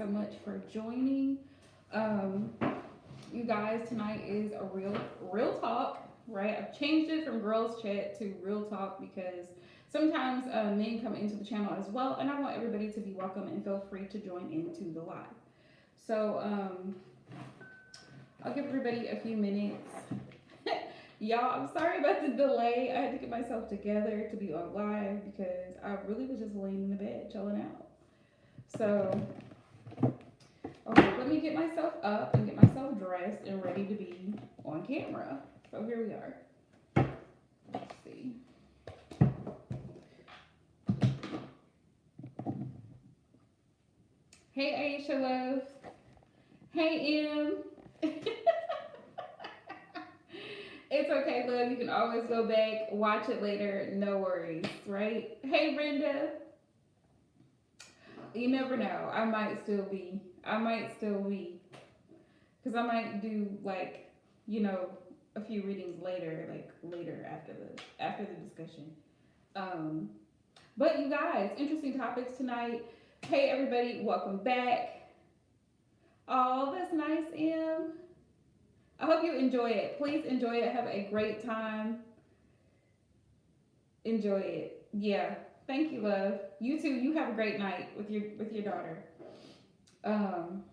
so much for joining. Um, you guys, tonight is a real talk, right? I've changed it from girls chat to real talk because sometimes men come into the channel as well, and I want everybody to be welcome and feel free to join into the live. So I'll give everybody a few minutes. Y'all, I'm sorry about the delay. I had to get myself together to be on live because I really was just laying in the bed, chilling out. So, okay, let me get myself up and get myself dressed and ready to be on camera. So here we are. Let's see. Hey, Aisha love. Hey, M. It's okay, love. You can always go back, watch it later. No worries, right? Hey, Brenda. You never know. I might still be. Because I might do, like, you know, a few readings later, like, later after the discussion. Um, but you guys, interesting topics tonight. Hey, everybody. Welcome back. Oh, that's nice, M. I hope you enjoy it. Please enjoy it. Have a great time. Enjoy it. Yeah. Thank you, love. You too. You have a great night with your daughter. Um,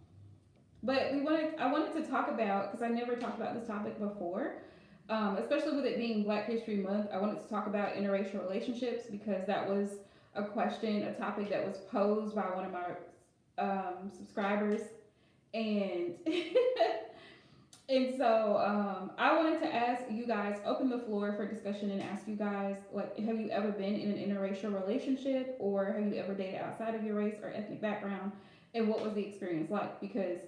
but I wanted to talk about, because I never talked about this topic before, especially with it being Black History Month. I wanted to talk about interracial relationships because that was a question, a topic that was posed by one of my subscribers, and and so I wanted to ask you guys, open the floor for discussion and ask you guys, like, have you ever been in an interracial relationship, or have you ever dated outside of your race or ethnic background, and what was the experience like? Because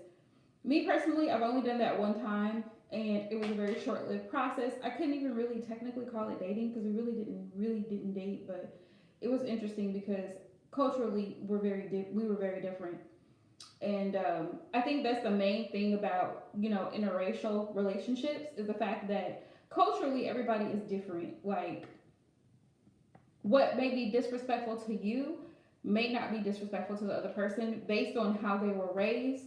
me personally, I've only done that one time, and it was a very short-lived process. I couldn't even really technically call it dating because we really didn't date, but it was interesting because culturally we were very different. And I think that's the main thing about, you know, interracial relationships is the fact that culturally everybody is different. Like, what may be disrespectful to you may not be disrespectful to the other person based on how they were raised,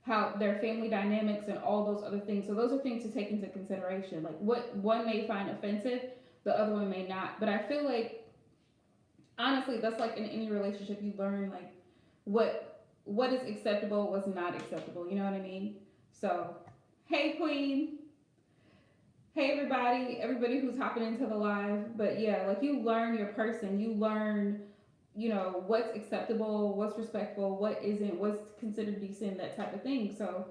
how their family dynamics, and all those other things. So those are things to take into consideration. Like, what one may find offensive, the other one may not. But I feel like, honestly, that's like in any relationship, you learn like what is acceptable, what's not acceptable. You know what I mean? So, hey, Queen. Hey, everybody who's hopping into the live. But yeah, like, you learn your person. You learn, you know, what's acceptable, what's respectful, what isn't, what's considered decent, that type of thing. So,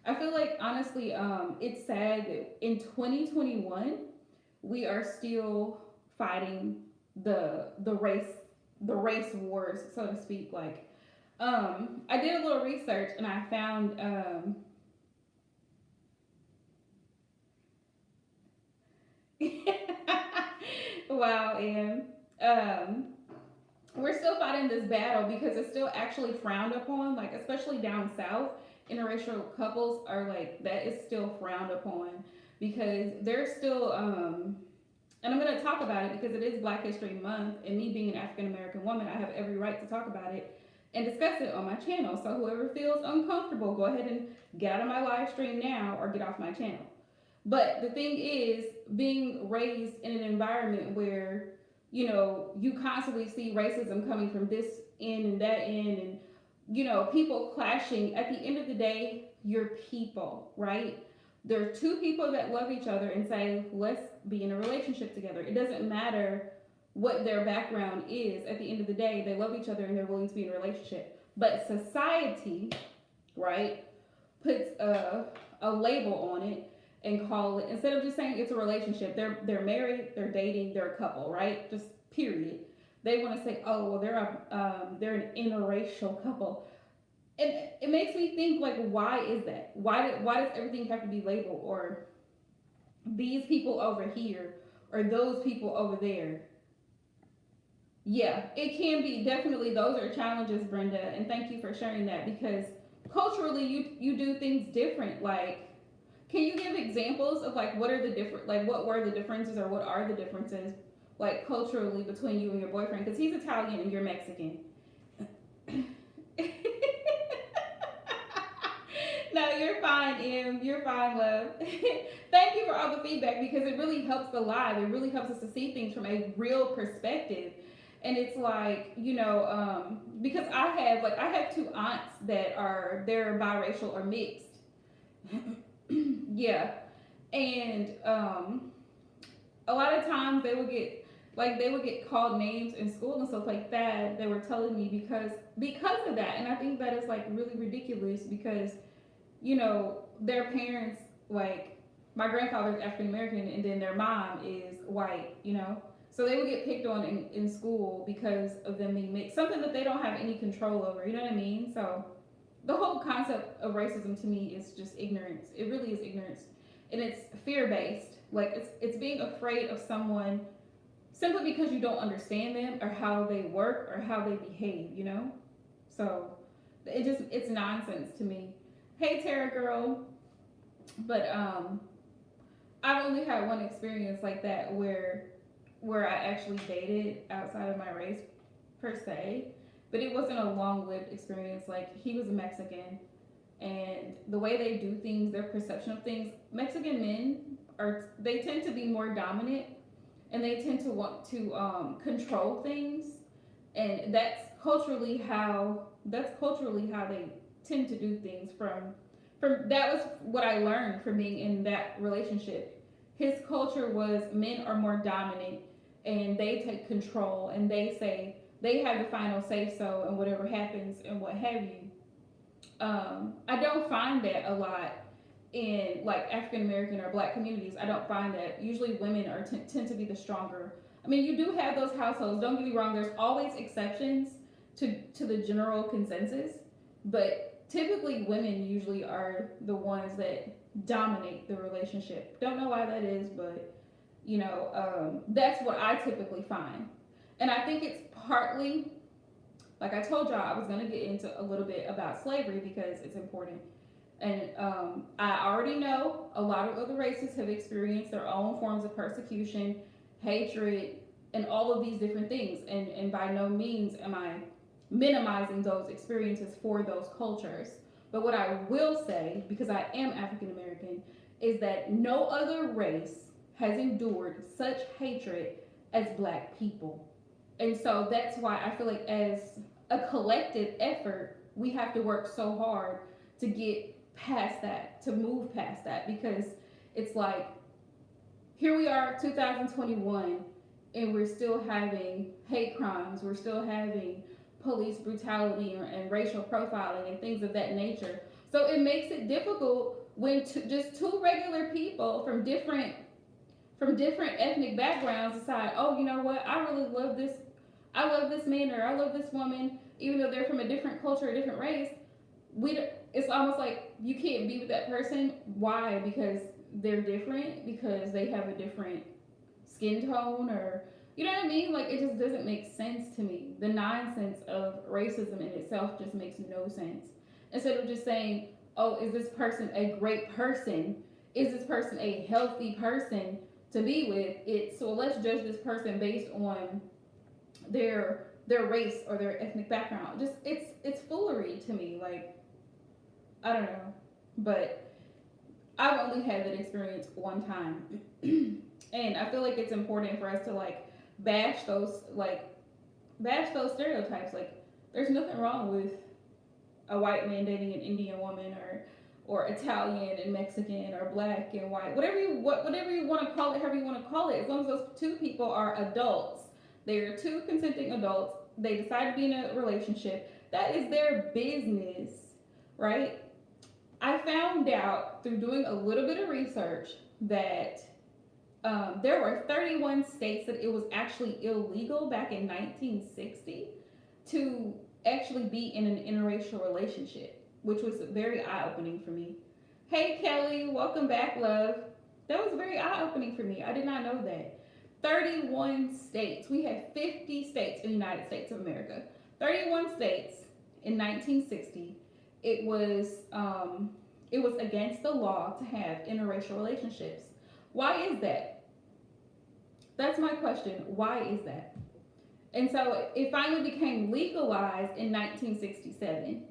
I feel like, honestly, it's sad that in 2021 we are still fighting the race wars, so to speak. Like, I did a little research and I found wow, and we're still fighting this battle because it's still actually frowned upon, like, especially down south. Interracial couples are like, that is still frowned upon because they're still and I'm going to talk about it because it is Black History Month, and me being an African American woman, I have every right to talk about it and discuss it on my channel. So whoever feels uncomfortable, go ahead and get out of my live stream now or get off my channel. But the thing is, being raised in an environment where, you know, you constantly see racism coming from this end and that end, and, you know, people clashing. At the end of the day, you're people, right? There are two people that love each other and say, let's be in a relationship together. It doesn't matter what their background is. At the end of the day, they love each other and they're willing to be in a relationship. But society, right, puts a label on it and call it, instead of just saying it's a relationship, they're married, they're dating, they're a couple, right? Just period. They want to say, oh, well, they're an interracial couple. And it makes me think, like, why is that? Why does everything have to be labeled, or these people over here or those people over there? Yeah, it can be, definitely. Those are challenges, Brenda, and thank you for sharing that, because culturally you do things different. Like, can you give examples of, like, what were the differences, or what are the differences, like, culturally between you and your boyfriend? Because he's Italian and you're Mexican. No, you're fine, Em. You're fine, love. Thank you for all the feedback because it really helps the live. It really helps us to see things from a real perspective. And it's like, because I have two aunts that they're biracial or mixed. Yeah. And a lot of times they would get called names in school and stuff like that. They were telling me because of that, and I think that is like really ridiculous because their parents, like my grandfather's African American and then their mom is white. So they would get picked on in school because of them being mixed, something that they don't have any control over. You know what I mean? So the whole concept of racism to me is just ignorance. It really is ignorance, and it's fear based. Like it's being afraid of someone simply because you don't understand them or how they work or how they behave. So it's nonsense to me. Hey Tara girl. But I've only had one experience like that where I actually dated outside of my race per se, but it wasn't a long-lived experience. Like he was a Mexican, and the way they do things, their perception of things, Mexican men they tend to be more dominant, and they tend to want to control things, and that's culturally how they tend to do things. From that was what I learned from being in that relationship. His culture was men are more dominant and they take control and they say they have the final say so and whatever happens and what have you. I don't find that a lot in like African American or black communities. I don't find that. Usually women tend to be the stronger. I mean, you do have those households. Don't get me wrong. There's always exceptions to the general consensus, but typically women usually are the ones that dominate the relationship. Don't know why that is, but that's what I typically find. And I think it's partly, like I told y'all, I was going to get into a little bit about slavery because it's important. And I already know a lot of other races have experienced their own forms of persecution, hatred, and all of these different things. And by no means am I minimizing those experiences for those cultures. But what I will say, because I am African American, is that no other race has endured such hatred as black people. And so that's why I feel like as a collective effort, we have to work so hard to get past that, to move past that, because it's like, here we are, 2021, and we're still having hate crimes, we're still having police brutality and racial profiling and things of that nature. So it makes it difficult when just two regular people from different ethnic backgrounds decide, oh, you know what, I really love this man or I love this woman, even though they're from a different culture, a different race. It's almost like you can't be with that person. Why? Because they're different, because they have a different skin tone, or you know what I mean? Like, it just doesn't make sense to me. The nonsense of racism in itself just makes no sense. Instead of just saying, oh, is this person a great person? Is this person a healthy person to be with? So let's judge this person based on their race or their ethnic background. Just it's foolery to me. Like, I don't know. But I've only had that experience one time. And I feel like it's important for us to like bash those stereotypes. Like, there's nothing wrong with a white man dating an Indian woman, or Italian and Mexican, or black and white, whatever you want to call it, however you want to call it, as long as those two people are adults. They are two consenting adults. They decide to be in a relationship. That is their business, right? I found out through doing a little bit of research that there were 31 states that it was actually illegal back in 1960 to actually be in an interracial relationship, which was very eye-opening for me. Hey Kelly, welcome back, love. That was very eye-opening for me. I did not know that. 31 states. We have 50 states in the United States of America. 31 states in 1960. It was against the law to have interracial relationships. Why is that? That's my question. Why is that? And so it finally became legalized in 1967.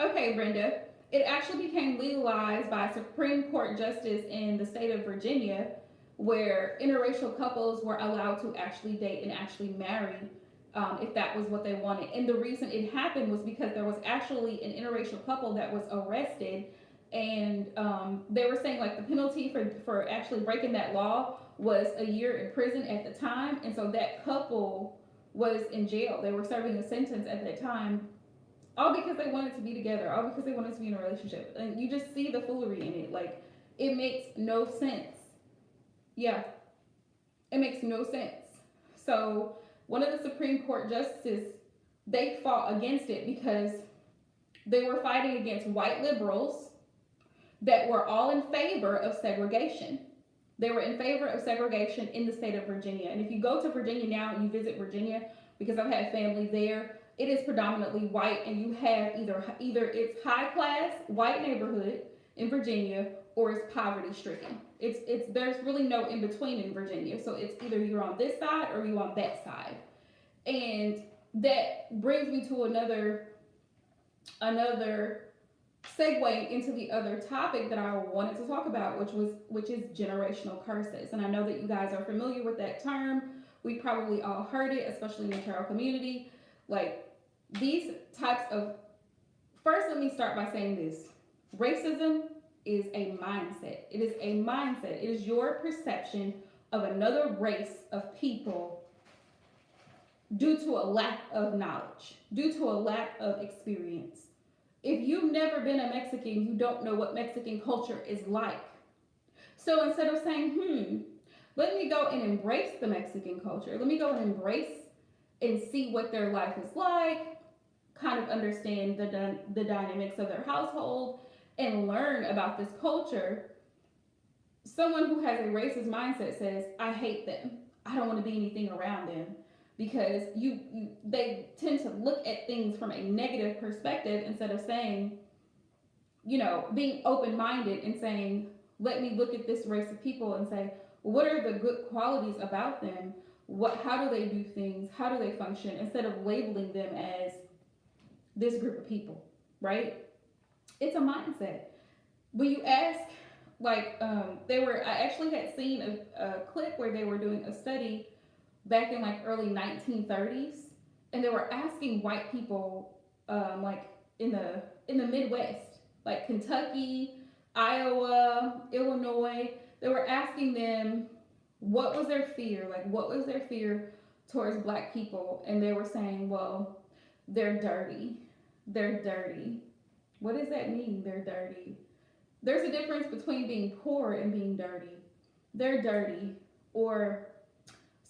Okay, Brenda. It actually became legalized by a Supreme Court justice in the state of Virginia, where interracial couples were allowed to actually date and actually marry, if that was what they wanted. And the reason it happened was because there was actually an interracial couple that was arrested, and they were saying like the penalty for actually breaking that law was a year in prison at the time, and so that couple was in jail. They were serving a sentence at that time, all because they wanted to be together, all because they wanted to be in a relationship. And you just see the foolery in it. Like, it makes no sense. Yeah, it makes no sense. So, one of the Supreme Court justices, they fought against it because they were fighting against white liberals that were all in favor of segregation. They were in favor of segregation in the state of Virginia. And if you go to Virginia now and you visit Virginia, because I've had family there, it is predominantly white, and you have either it's high class white neighborhood in Virginia, or it's poverty stricken. It's there's really no in between in Virginia. So it's either you're on this side or you're on that side. And that brings me to another segue into the other topic that I wanted to talk about, which is generational curses. And I know that you guys are familiar with that term. We probably all heard it, especially in the tarot community. Like, these types of, first, let me start by saying this: racism is a mindset. It is a mindset. It is your perception of another race of people due to a lack of knowledge, due to a lack of experience. If you've never been a Mexican, you don't know what Mexican culture is like. So instead of saying, let me go and embrace the Mexican culture, let me go and embrace and see what their life is like, kind of understand the dynamics of their household, and learn about this culture, someone who has a racist mindset says, I hate them. I don't want to be anything around them. Because they tend to look at things from a negative perspective instead of saying, being open-minded and saying, let me look at this race of people and say, what are the good qualities about them? How do they do things? How do they function? Instead of labeling them as this group of people, right? It's a mindset. When you ask, I actually had seen a clip where they were doing a study back in like early 1930s, and they were asking white people, in the Midwest, like Kentucky, Iowa, Illinois. They were asking them what was their fear, towards black people, and they were saying, well, they're dirty. They're dirty. What does that mean? They're dirty. There's a difference between being poor and being dirty. They're dirty. Or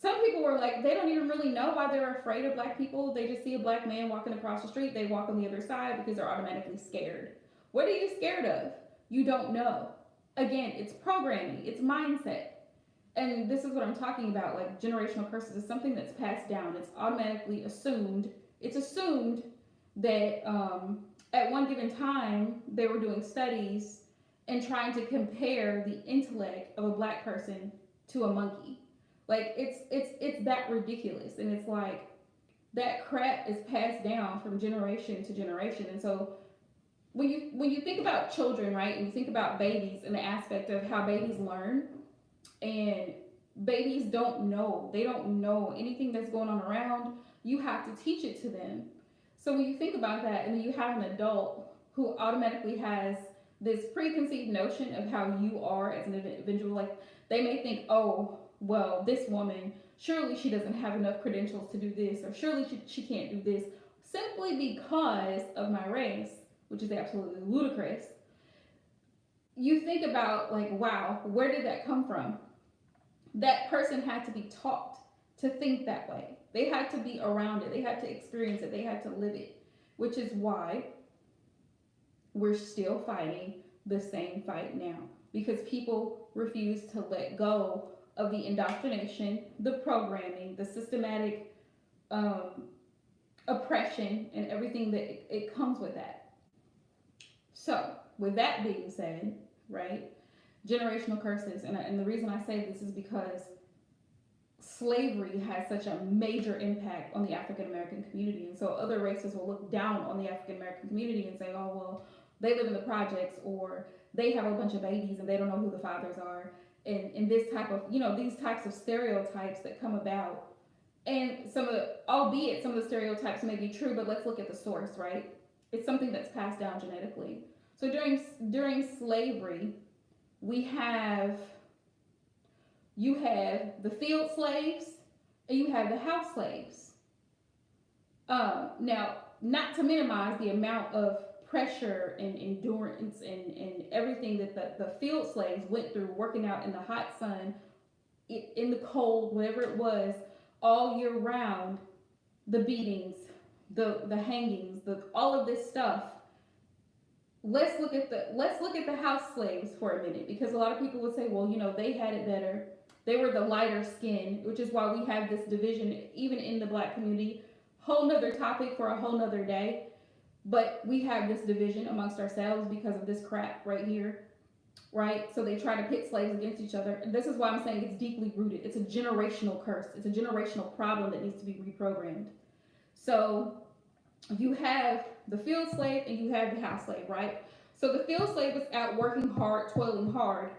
some people were like, they don't even really know why they're afraid of black people. They just see a black man walking across the street, they walk on the other side because they're automatically scared. What are you scared of? You don't know. Again, it's programming, it's mindset. And this is what I'm talking about. Like, generational curses is something that's passed down. It's automatically assumed. It's assumed that at one given time they were doing studies and trying to compare the intellect of a black person to a monkey. Like, it's that ridiculous. And it's like, that crap is passed down from generation to generation. And so when you think about children, right, and you think about babies and the aspect of how babies learn, and babies don't know anything that's going on around, you have to teach it to them. So when you think about that, and then you have an adult who automatically has this preconceived notion of how you are as an individual, like, they may think, oh, well, this woman, surely she doesn't have enough credentials to do this, or surely she can't do this, simply because of my race, which is absolutely ludicrous. You think about, like, wow, where did that come from? That person had to be taught to think that way. They had to be around it. They had to experience it. They had to live it, which is why we're still fighting the same fight now, because people refuse to let go of the indoctrination, the programming, the systematic oppression, and everything that it comes with that. So, with that being said, right, generational curses, and the reason I say this is because slavery has such a major impact on the African American community. And so other races will look down on the African American community and say, oh, well, they live in the projects, or they have a bunch of babies and they don't know who the fathers are. And this type of, these types of stereotypes that come about. And albeit some of the stereotypes may be true, but let's look at the source, right? It's something that's passed down genetically. So during slavery, you have the field slaves and you have the house slaves. Now, not to minimize the amount of pressure and endurance and everything that the field slaves went through, working out in the hot sun, in the cold, whatever it was, all year round, the beatings, the hangings, all of this stuff. Let's look at the house slaves for a minute, because a lot of people would say, well, they had it better. They were the lighter skin, which is why we have this division even in the Black community. Whole nother topic for a whole nother day. But we have this division amongst ourselves because of this crap right here, right? So they try to pit slaves against each other. And this is why I'm saying it's deeply rooted. It's a generational curse. It's a generational problem that needs to be reprogrammed. So you have the field slave and you have the house slave, right? So the field slave is out working hard, toiling hard.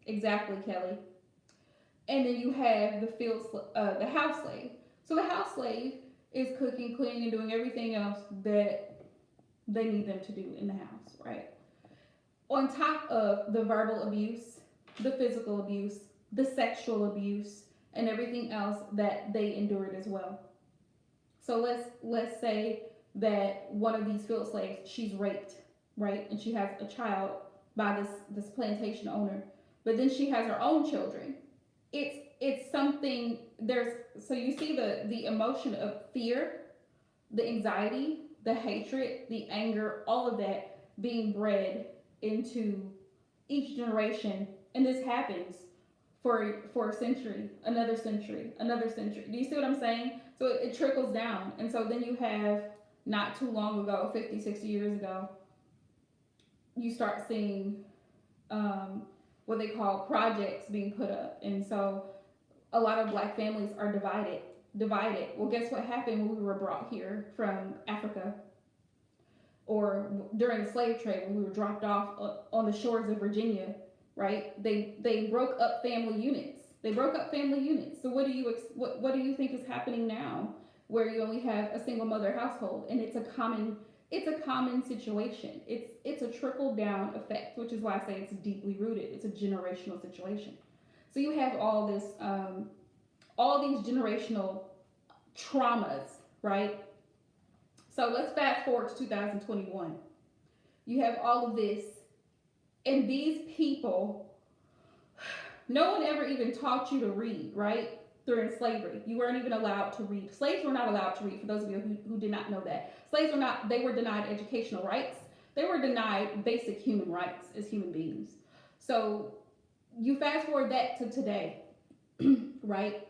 Exactly, Kelly. And then you have the house slave. So the house slave is cooking, cleaning, and doing everything else that they need them to do in the house, right? On top of the verbal abuse, the physical abuse, the sexual abuse, and everything else that they endured as well. So let's say that one of these field slaves, she's raped, right? And she has a child by this plantation owner, but then she has her own children. It's something, so you see the emotion of fear, the anxiety, the hatred, the anger, all of that being bred into each generation. And this happens for a century, another century, another century. Do you see what I'm saying? So it trickles down. And so then you have, not too long ago, 50, 60 years ago, you start seeing what they call projects being put up. And so a lot of Black families are divided. Well, guess what happened when we were brought here from Africa, or during the slave trade when we were dropped off on the shores of Virginia, right? They broke up family units. So what do you think is happening now, where you only have a single mother household? And it's a common situation. It's a trickle down effect, which is why I say it's deeply rooted. It's a generational situation. So you have all these generational traumas, right? So let's fast forward to 2021. You have all of this, and these people, no one ever even taught you to read, right? During slavery, you weren't even allowed to read. Slaves were not allowed to read, for those of you who did not know that. They were denied educational rights. They were denied basic human rights as human beings. So you fast forward that to today, right?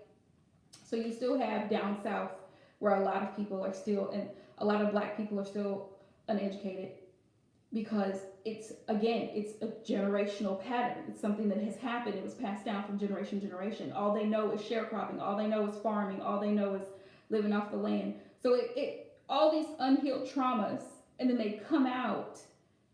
So you still have down south where a lot of people are still, and a lot of Black people are still uneducated, because it's a generational pattern. It's something that has happened. It was passed down from generation to generation. All they know is sharecropping. All they know is farming. All they know is living off the land. So all these unhealed traumas, and then they come out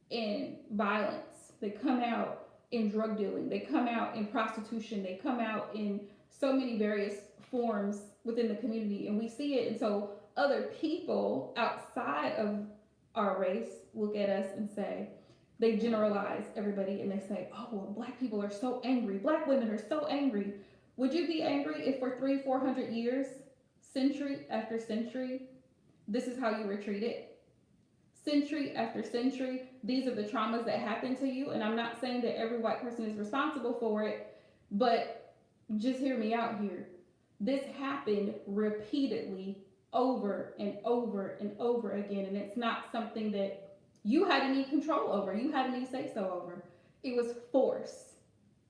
in violence. They come out in drug dealing. They come out in prostitution. They come out in so many various forms within the community, and we see it. And so other people outside of our race look at us and say, they generalize everybody, and they say, oh, well, Black people are so angry. Black women are so angry. Would you be angry if for 300-400 years, century after century, this is how you were treated? Century after century, these are the traumas that happen to you. And I'm not saying that every white person is responsible for it, but just hear me out here. This happened repeatedly over and over and over again. And it's not something that you had any control over. You had any say so over. It was force.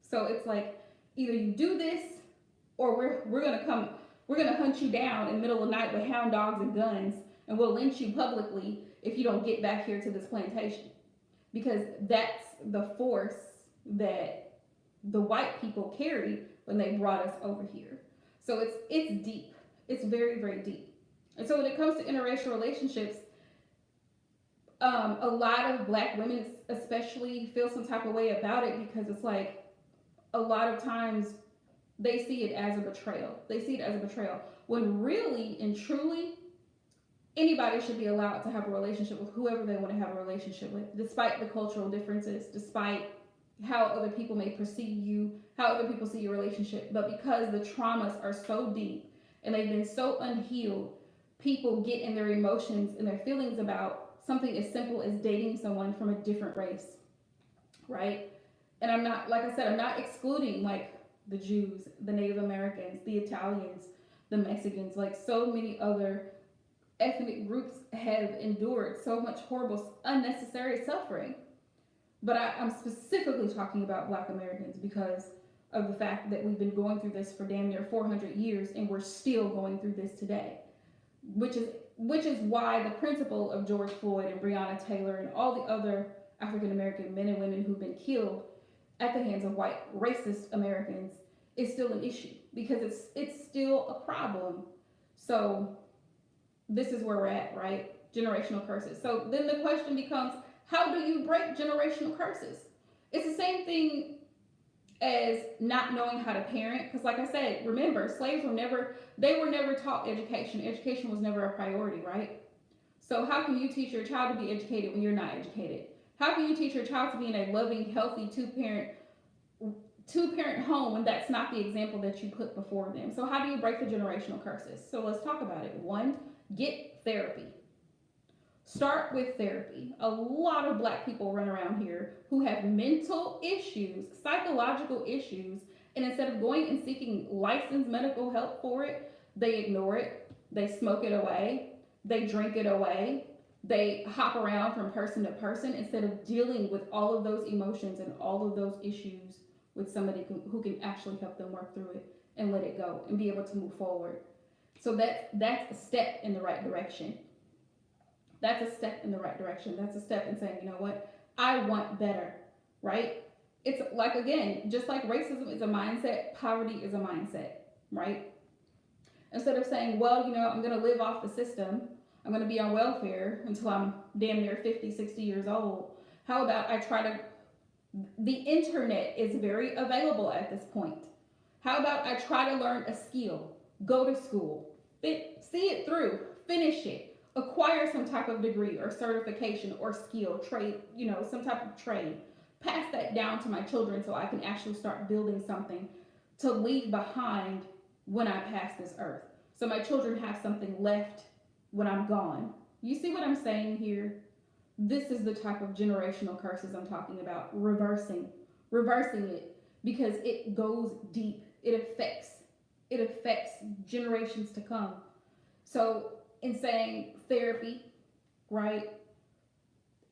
So it's like, either you do this, or we're gonna hunt you down in the middle of the night with hound dogs and guns, and we'll lynch you publicly if you don't get back here to this plantation. Because that's the force that the white people carried when they brought us over here. So it's deep. It's very, very deep. And so when it comes to interracial relationships, a lot of black women especially feel some type of way about it, because it's like a lot of times they see it as a betrayal. They see it as a betrayal. When really and truly, anybody should be allowed to have a relationship with whoever they want to have a relationship with, despite the cultural differences, despite how other people may perceive you, how other people see your relationship. But because the traumas are so deep and they've been so unhealed, people get in their emotions and their feelings about something as simple as dating someone from a different race, right? And I'm not, like I said, I'm not excluding like the Jews, the Native Americans, the Italians, the Mexicans, like so many other ethnic groups have endured so much horrible, unnecessary suffering. But I'm specifically talking about Black Americans because of the fact that we've been going through this for damn near 400 years and we're still going through this today, which is why the principle of George Floyd and Breonna Taylor and all the other African American men and women who've been killed at the hands of white racist Americans is still an issue, because it's still a problem. So this is where we're at, right? Generational curses. So then the question becomes, how do you break generational curses? It's the same thing as not knowing how to parent, because like I said, remember, slaves were never taught education. Education was never a priority, right? So how can you teach your child to be educated when you're not educated? How can you teach your child to be in a loving, healthy two-parent home when that's not the example that you put before them? So how do you break the generational curses? So let's talk about it. One, get therapy. Start with therapy. A lot of Black people run around here who have mental issues, psychological issues, and instead of going and seeking licensed medical help for it, they ignore it, they smoke it away, they drink it away, they hop around from person to person instead of dealing with all of those emotions and all of those issues with somebody who can actually help them work through it and let it go and be able to move forward. So that's a step in the right direction. That's a step in the right direction. That's a step in saying, you know what, I want better, right? It's like, again, just like racism is a mindset, poverty is a mindset, right? Instead of saying, well, you know, I'm going to live off the system, I'm going to be on welfare until I'm damn near 50, 60 years old. How about the internet is very available at this point. How about I try to learn a skill, go to school, see it through, finish it, acquire some type of degree or certification or skill, trade, you know, some type of trade. Pass that down to my children so I can actually start building something to leave behind when I pass this earth. So my children have something left when I'm gone. You see what I'm saying here? This is the type of generational curses I'm talking about. Reversing it, because it goes deep. It affects generations to come. So in saying therapy, right?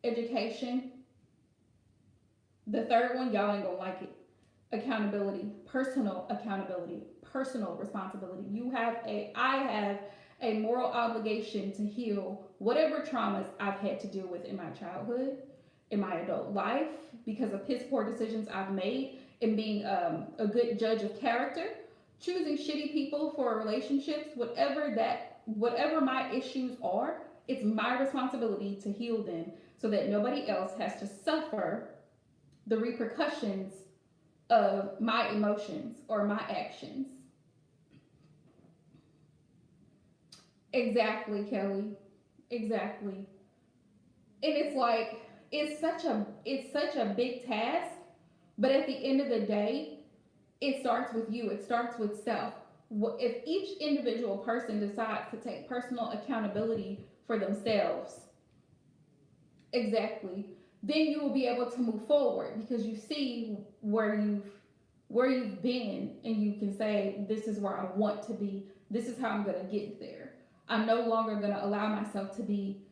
Education. The third one, y'all ain't gonna like it. Accountability, personal accountability, personal responsibility. I have a moral obligation to heal whatever traumas I've had to deal with in my childhood, in my adult life, because of piss poor decisions I've made, and being a good judge of character, choosing shitty people for relationships, whatever my issues are, it's my responsibility to heal them so that nobody else has to suffer the repercussions of my emotions or my actions. Exactly, Kelly. Exactly. And it's like it's such a big task, but at the end of the day, it starts with you. It starts with self. If each individual person decides to take personal accountability for themselves, exactly, then you will be able to move forward because you see where you've been, and you can say, this is where I want to be. This is how I'm going to get there. I'm no longer going to allow myself to be,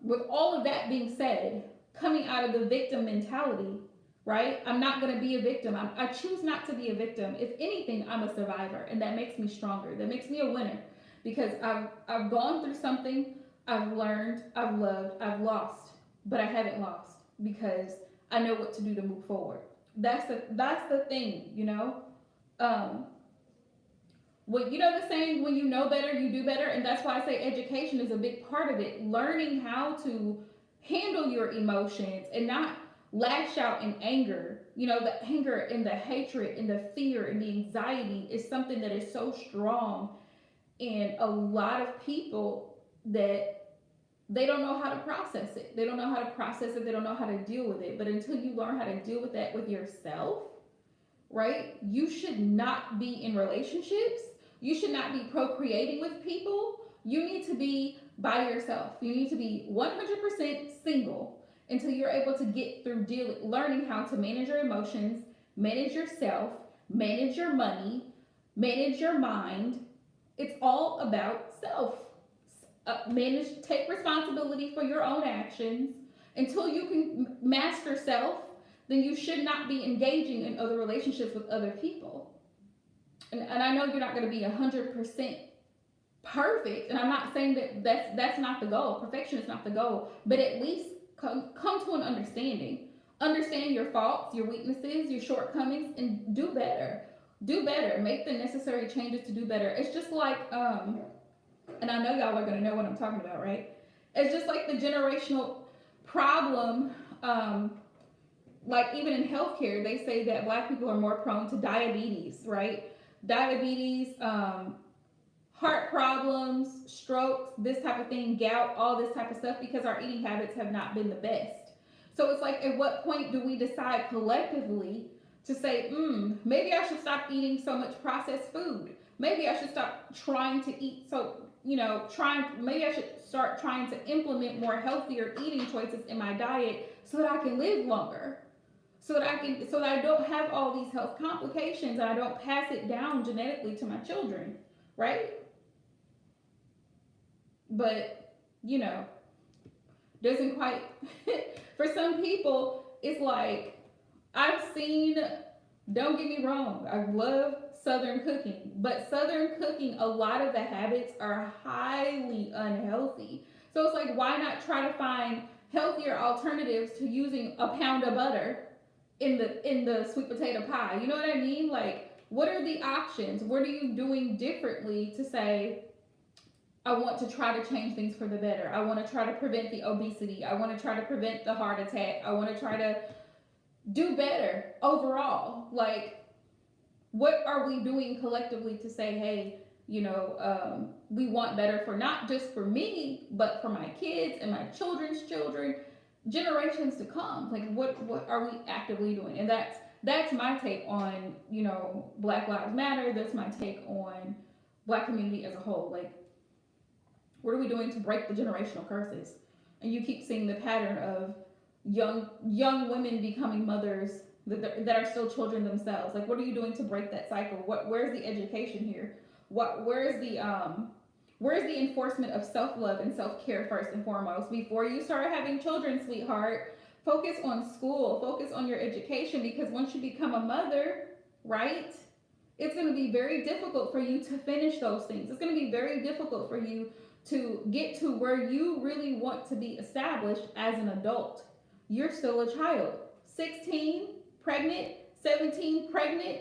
with all of that being said, coming out of the victim mentality, right? I'm not going to be a victim. I choose not to be a victim. If anything, I'm a survivor, and that makes me stronger. That makes me a winner, because I've gone through something. I've learned, I've loved, I've lost, but I haven't lost because I know what to do to move forward. That's the thing, you know. Um, Well, you know the saying, when you know better, you do better. And that's why I say education is a big part of it. Learning how to handle your emotions and not lash out in anger. You know, the anger and the hatred and the fear and the anxiety is something that is so strong in a lot of people that they don't know how to process it. They don't know how to process it. They don't know how to deal with it. But until you learn how to deal with that with yourself, right? You should not be in relationships. You should not be procreating with people. You need to be by yourself. You need to be 100% single until you're able to get through learning how to manage your emotions, manage yourself, manage your money, manage your mind. It's all about self. Take responsibility for your own actions. Until you can master self, then you should not be engaging in other relationships with other people. And I know you're not going to be 100% perfect, and I'm not saying that that's not the goal. Perfection is not the goal, but at least come to an understanding. Understand your faults, your weaknesses, your shortcomings, and do better. Do better. Make the necessary changes to do better. It's just like, and I know y'all are going to know what I'm talking about, right? It's just like the generational problem. Like even in healthcare, they say that Black people are more prone to diabetes, right? Diabetes, heart problems, strokes, this type of thing, gout, all this type of stuff, because our eating habits have not been the best. So it's like, at what point do we decide collectively to say, maybe I should stop eating so much processed food. Maybe I should stop trying to eat maybe I should start trying to implement more healthier eating choices in my diet so that I can live longer. So that I don't have all these health complications and I don't pass it down genetically to my children, right? But, doesn't quite, for some people, it's like, I've seen, don't get me wrong, I love Southern cooking, but Southern cooking, a lot of the habits are highly unhealthy. So it's like, why not try to find healthier alternatives to using a pound of butter in the sweet potato pie? You know what I mean? Like, what are the options? What are you doing differently to say, I want to try to change things for the better. I want to try to prevent the obesity. I want to try to prevent the heart attack. I want to try to do better overall. Like, what are we doing collectively to say, hey, we want better for not just for me, but for my kids and my children's children, generations to come. Like, what are we actively doing? And that's my take on, Black Lives Matter. That's my take on Black community as a whole. Like, what are we doing to break the generational curses? And you keep seeing the pattern of young women becoming mothers that are still children themselves. Like, what are you doing to break that cycle? Where's the education here? Where's the enforcement of self-love and self-care first and foremost? Before you start having children, sweetheart, focus on school, focus on your education, because once you become a mother, right, it's going to be very difficult for you to finish those things. It's going to be very difficult for you to get to where you really want to be established as an adult. You're still a child. 16, pregnant, 17, pregnant,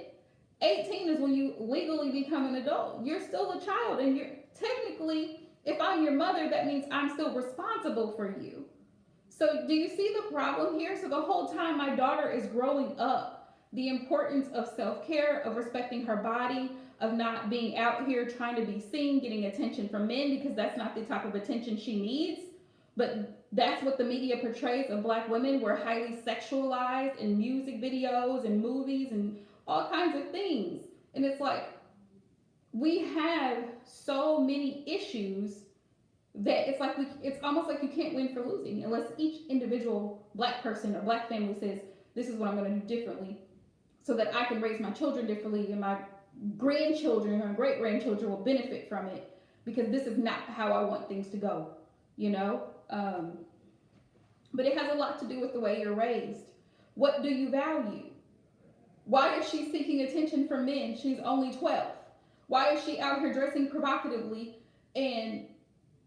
18 is when you legally become an adult. You're still a child, and you're technically, if I'm your mother, that means I'm still responsible for you. So do you see the problem here? So the whole time my daughter is growing up, the importance of self-care, of respecting her body, of not being out here trying to be seen, getting attention from men, because that's not the type of attention she needs. But that's what the media portrays of Black women. We're highly sexualized in music videos and movies and all kinds of things. And it's like, we have so many issues that it's almost like you can't win for losing unless each individual Black person or Black family says, this is what I'm going to do differently so that I can raise my children differently and my grandchildren or great-grandchildren will benefit from it, because this is not how I want things to go, but it has a lot to do with the way you're raised. What do you value? Why is she seeking attention from men? She's only 12. Why is she out here dressing provocatively and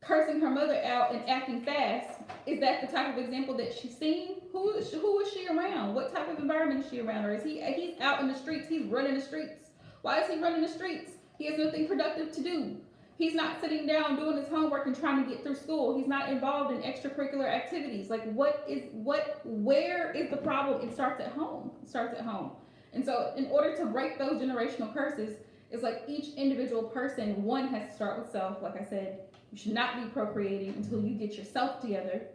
cursing her mother out and acting fast? Is that the type of example that she's seen? Who is she around? What type of environment is she around? Or is he's out in the streets, he's running the streets? Why is he running the streets? He has nothing productive to do. He's not sitting down doing his homework and trying to get through school. He's not involved in extracurricular activities. Like, where is the problem? It starts at home. It starts at home. And so in order to break those generational curses, it's like each individual person, one, has to start with self. Like I said, you should not be procreating until you get yourself together,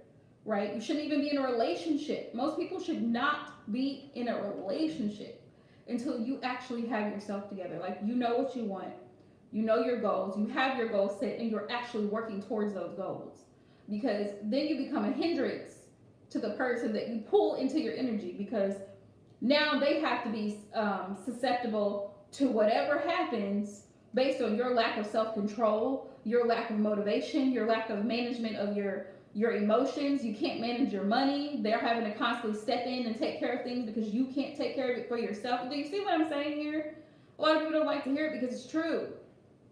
right? You shouldn't even be in a relationship. Most people should not be in a relationship until you actually have yourself together. Like, you know what you want. You know your goals. You have your goals set, and you're actually working towards those goals. Because then you become a hindrance to the person that you pull into your energy, because now they have to be susceptible to whatever happens based on your lack of self-control, your lack of motivation, your lack of management of your emotions. You can't manage your money. They're having to constantly step in and take care of things because you can't take care of it for yourself. Do you see what I'm saying here? A lot of people don't like to hear it because it's true.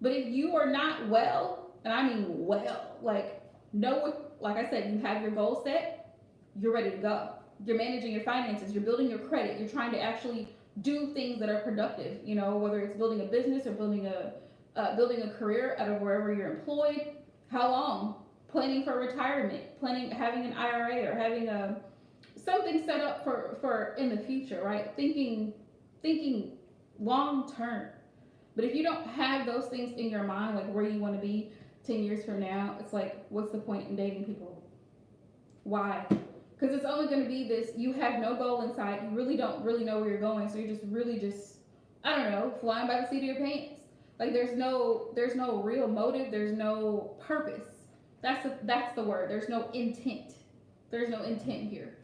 But if you are not well, and I mean well, like, know what, like I said, you have your goal set, you're ready to go. You're managing your finances, you're building your credit, you're trying to actually do things that are productive, you know, whether it's building a business or building a career out of wherever you're employed. How long? Planning for retirement, having an IRA or having something set up for in the future, right? Thinking long term. But if you don't have those things in your mind, like where you want to be 10 years from now, it's like, what's the point in dating people? Why? Because it's only going to be this, you have no goal in sight, you really don't really know where you're going, so you're just really I don't know, flying by the seat of your pants. Like, there's no real motive, there's no purpose. That's the word. There's no intent. There's no intent here.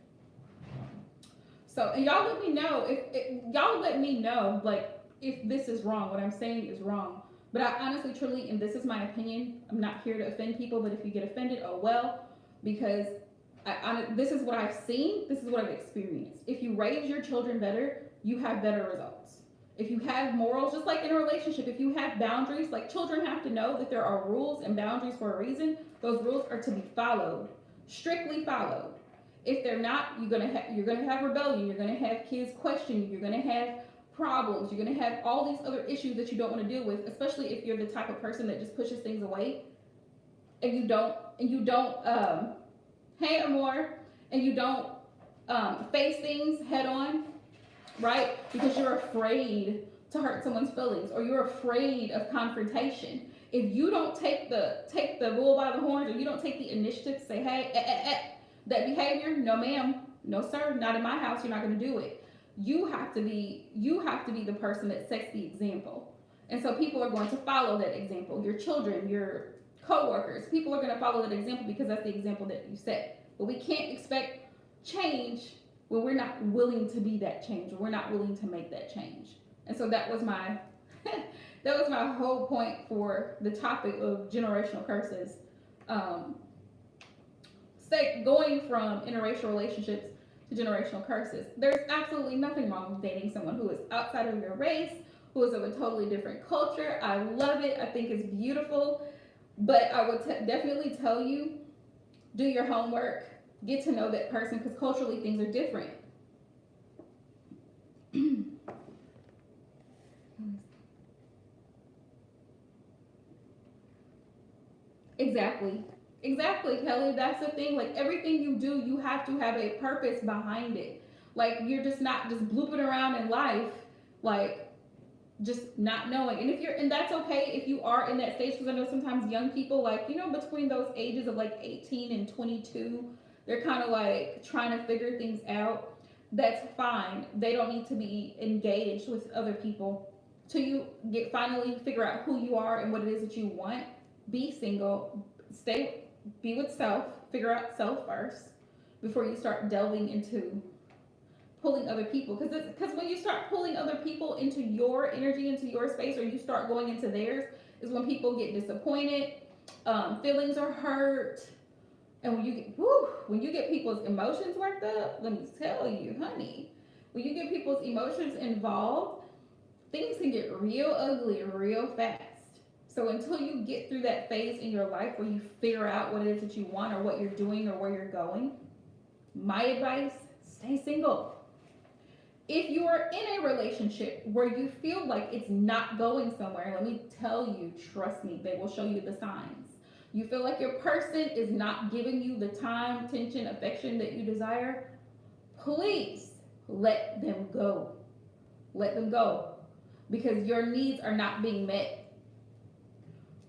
So, and y'all let me know like, if this is wrong, what I'm saying is wrong. But I honestly, truly, and this is my opinion, I'm not here to offend people, but if you get offended, oh well, because this is what I've seen, this is what I've experienced. If you raise your children better, you have better results. If you have morals, just like in a relationship, if you have boundaries, like, children have to know that there are rules and boundaries for a reason. Those rules are to be followed, strictly followed. If they're not, you're gonna have rebellion. You're gonna have kids question you. You're gonna have problems. You're gonna have all these other issues that you don't want to deal with, especially if you're the type of person that just pushes things away, and you don't hey, Amor, and you don't face things head on, right? Because you're afraid to hurt someone's feelings, or you're afraid of confrontation. If you don't take the bull by the horns, or you don't take the initiative to say, hey, that behavior, no ma'am, no sir, not in my house, you're not going to do it. You have to be the person that sets the example. And so people are going to follow that example. Your children, your co-workers, people are going to follow that example because that's the example that you set. But we can't expect change when we're not willing to be that change, or we're not willing to make that change. And so that was my whole point for the topic of generational curses. Going from interracial relationships to generational curses. There's absolutely nothing wrong with dating someone who is outside of your race, who is of a totally different culture. I love it. I think it's beautiful. But I would definitely tell you, do your homework, get to know that person, because culturally things are different. Exactly, Kelly. That's the thing. Like, everything you do, you have to have a purpose behind it. Like, you're just not just blooping around in life, like, just not knowing. And that's okay if you are in that stage, because I know sometimes young people, like, you know, between those ages of like 18 and 22, they're kind of like trying to figure things out. That's fine. They don't need to be engaged with other people till you finally figure out who you are and what it is that you want. Be single, be with self, figure out self first before you start delving into pulling other people. Because when you start pulling other people into your energy, into your space, or you start going into theirs, is when people get disappointed, feelings are hurt, and when you get people's emotions worked up, let me tell you, honey, when you get people's emotions involved, things can get real ugly real fast. So until you get through that phase in your life where you figure out what it is that you want, or what you're doing, or where you're going, my advice, stay single. If you are in a relationship where you feel like it's not going somewhere, let me tell you, trust me, they will show you the signs. You feel like your person is not giving you the time, attention, affection that you desire, please let them go. Let them go. Because your needs are not being met.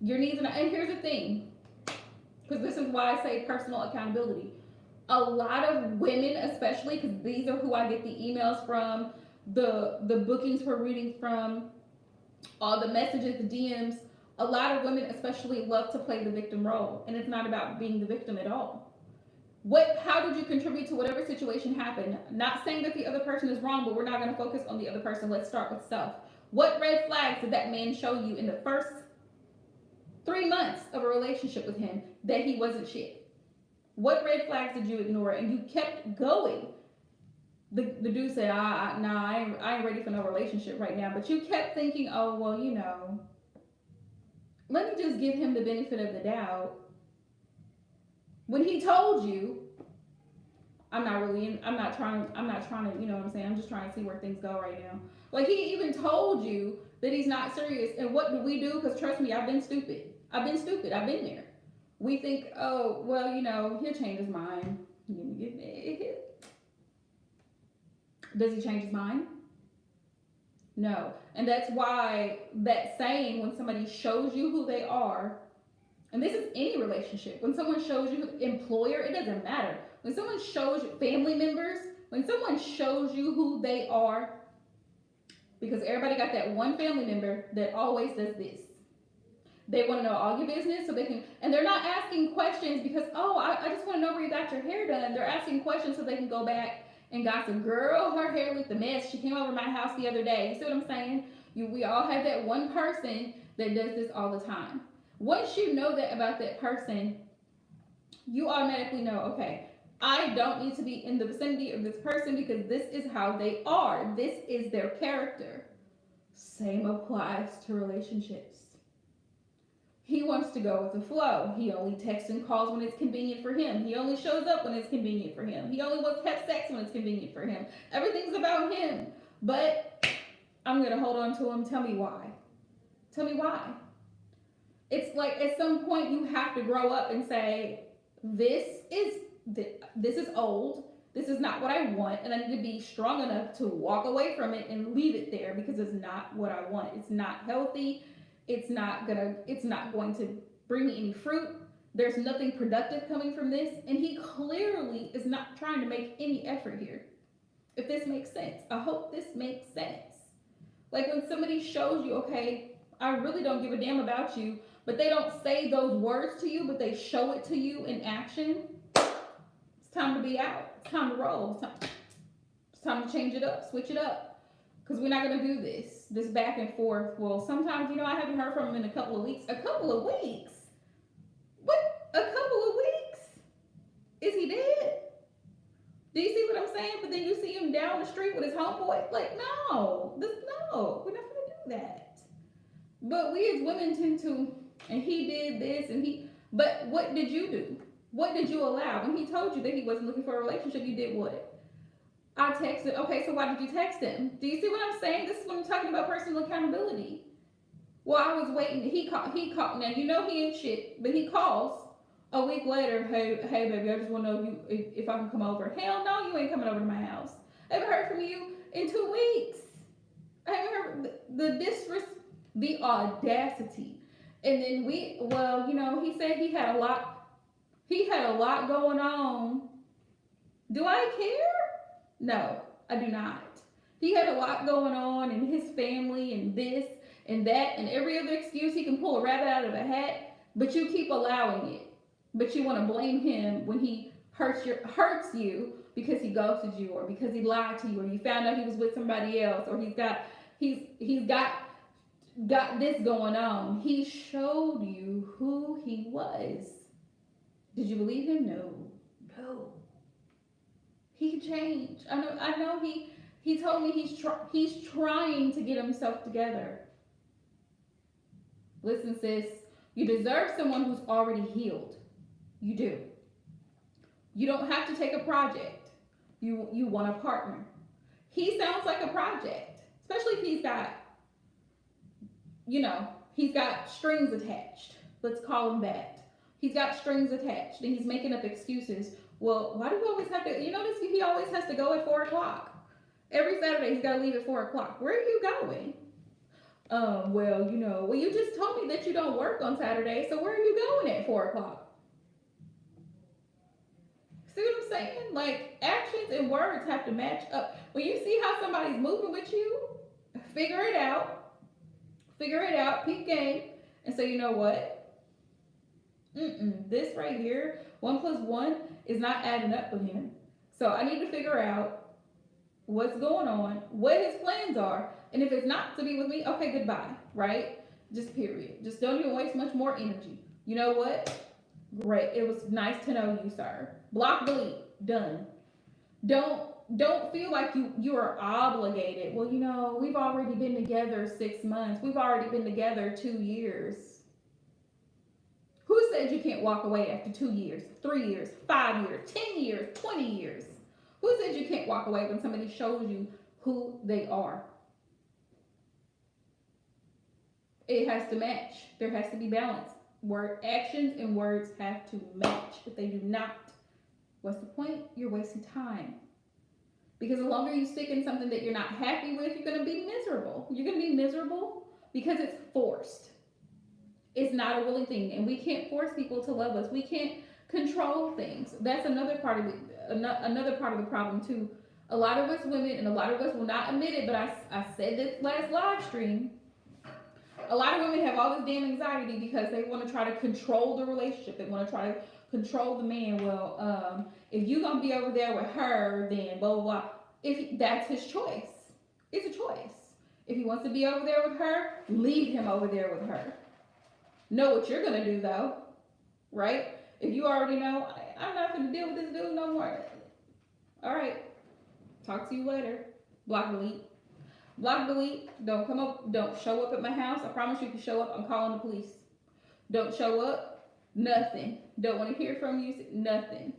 Your needs are not, and here's the thing, because this is why I say personal accountability. A lot of women, especially, because these are who I get the emails from, the bookings for readings from, all the messages, the DMs. A lot of women, especially, love to play the victim role, and it's not about being the victim at all. How did you contribute to whatever situation happened? Not saying that the other person is wrong, but we're not going to focus on the other person. Let's start with self. What red flags did that man show you in the first 3 months of a relationship with him that he wasn't shit? What red flags did you ignore? And you kept going. The dude said, nah, I ain't ready for no relationship right now. But you kept thinking, oh, well, let me just give him the benefit of the doubt. When he told you, I'm not trying to, you know what I'm saying? I'm just trying to see where things go right now. Like, he even told you that he's not serious. And what do we do? Because trust me, I've been stupid. I've been there. We think, oh, well, he'll change his mind. Does he change his mind? No. And that's why that saying, when somebody shows you who they are, and this is any relationship, when someone shows you, employer, it doesn't matter. When someone shows you, family members, when someone shows you who they are, because everybody got that one family member that always does this. They want to know all your business so they can, and they're not asking questions because, oh, I just want to know where you got your hair done. They're asking questions so they can go back and gossip. Girl, her hair looked a mess. She came over my house the other day. You see what I'm saying? We all have that one person that does this all the time. Once you know that about that person, you automatically know, okay, I don't need to be in the vicinity of this person because this is how they are. This is their character. Same applies to relationships. He wants to go with the flow. He only texts and calls when it's convenient for him. He only shows up when it's convenient for him. He only wants to have sex when it's convenient for him. Everything's about him. But I'm going to hold on to him. Tell me why. Tell me why. It's like at some point you have to grow up and say, this is old. This is not what I want. And I need to be strong enough to walk away from it and leave it there because it's not what I want. It's not healthy. It's not going to bring me any fruit. There's nothing productive coming from this. And he clearly is not trying to make any effort here. If this makes sense. I hope this makes sense. Like when somebody shows you, okay, I really don't give a damn about you, but they don't say those words to you, but they show it to you in action. It's time to be out. It's time to roll. It's time to change it up, switch it up. Because we're not going to do this back and forth. Well, sometimes, I haven't heard from him in a couple of weeks. A couple of weeks? What? A couple of weeks? Is he dead? Do you see what I'm saying? But then you see him down the street with his homeboy. Like, no. No. We're not going to do that. But we as women tend to, and he did this, but what did you do? What did you allow? When he told you that he wasn't looking for a relationship, you did what? I texted, okay, so why did you text him? Do you see what I'm saying? This is what I'm talking about, personal accountability. Well, I was waiting. He called. Now, he ain't shit, but he calls a week later. Hey, baby, I just want to know if I can come over. Hell no, you ain't coming over to my house. I haven't heard from you in 2 weeks. I haven't heard the audacity. And then he said he had a lot going on. Do I care? No, I do not. He had a lot going on in his family and this and that and every other excuse he can pull a rabbit out of a hat, but you keep allowing it. But you want to blame him when he hurts you because he ghosted you or because he lied to you or you found out he was with somebody else or he's got this going on. He showed you who he was. Did you believe him? No. He can change. I know he told me he's trying to get himself together. Listen, sis, you deserve someone who's already healed. You do. You don't have to take a project. You want a partner. he sounds like a project, especially if he's got strings attached. Let's call him that. He's got strings attached and he's making up excuses. Well, why do we always have to, notice he always has to go at 4 o'clock. Every Saturday he's got to leave at 4 o'clock. Where are you going? Well, you just told me that you don't work on Saturday, so where are you going at 4 o'clock? See what I'm saying? Like, actions and words have to match up. When you see how somebody's moving with you, figure it out, peep game, and say, you know what? This right here, 1 + 1 is not adding up with him. So I need to figure out what's going on, what his plans are, and if it's not to be with me, okay, goodbye, right? Just period. Just don't even waste much more energy. You know what? Great. It was nice to know you, sir. Block, delete. Done. Don't feel like you are obligated. Well, we've already been together 6 months. We've already been together 2 years. Who said you can't walk away after 2 years, 3 years, 5 years, 10 years, 20 years? Who said you can't walk away when somebody shows you who they are? It has to match. There has to be balance. Actions and words have to match. If they do not, what's the point? You're wasting time. Because the longer you stick in something that you're not happy with, you're going to be miserable. You're going to be miserable because it's forced. It's not a willing thing. And we can't force people to love us. We can't control things. That's another part of the problem too. A lot of us women, and a lot of us will not admit it, but I said this last live stream. A lot of women have all this damn anxiety because they want to try to control the relationship. They want to try to control the man. Well, if you're going to be over there with her, then blah, blah, blah. That's his choice. It's a choice. If he wants to be over there with her, leave him over there with her. Know what you're going to do, though. Right? If you already know, I'm not going to deal with this dude no more. All right. Talk to you later. Block, delete. Block, delete. Don't come up. Don't show up at my house. I promise you, if you show up, I'm calling the police. Don't show up. Nothing. Don't want to hear from you. Nothing.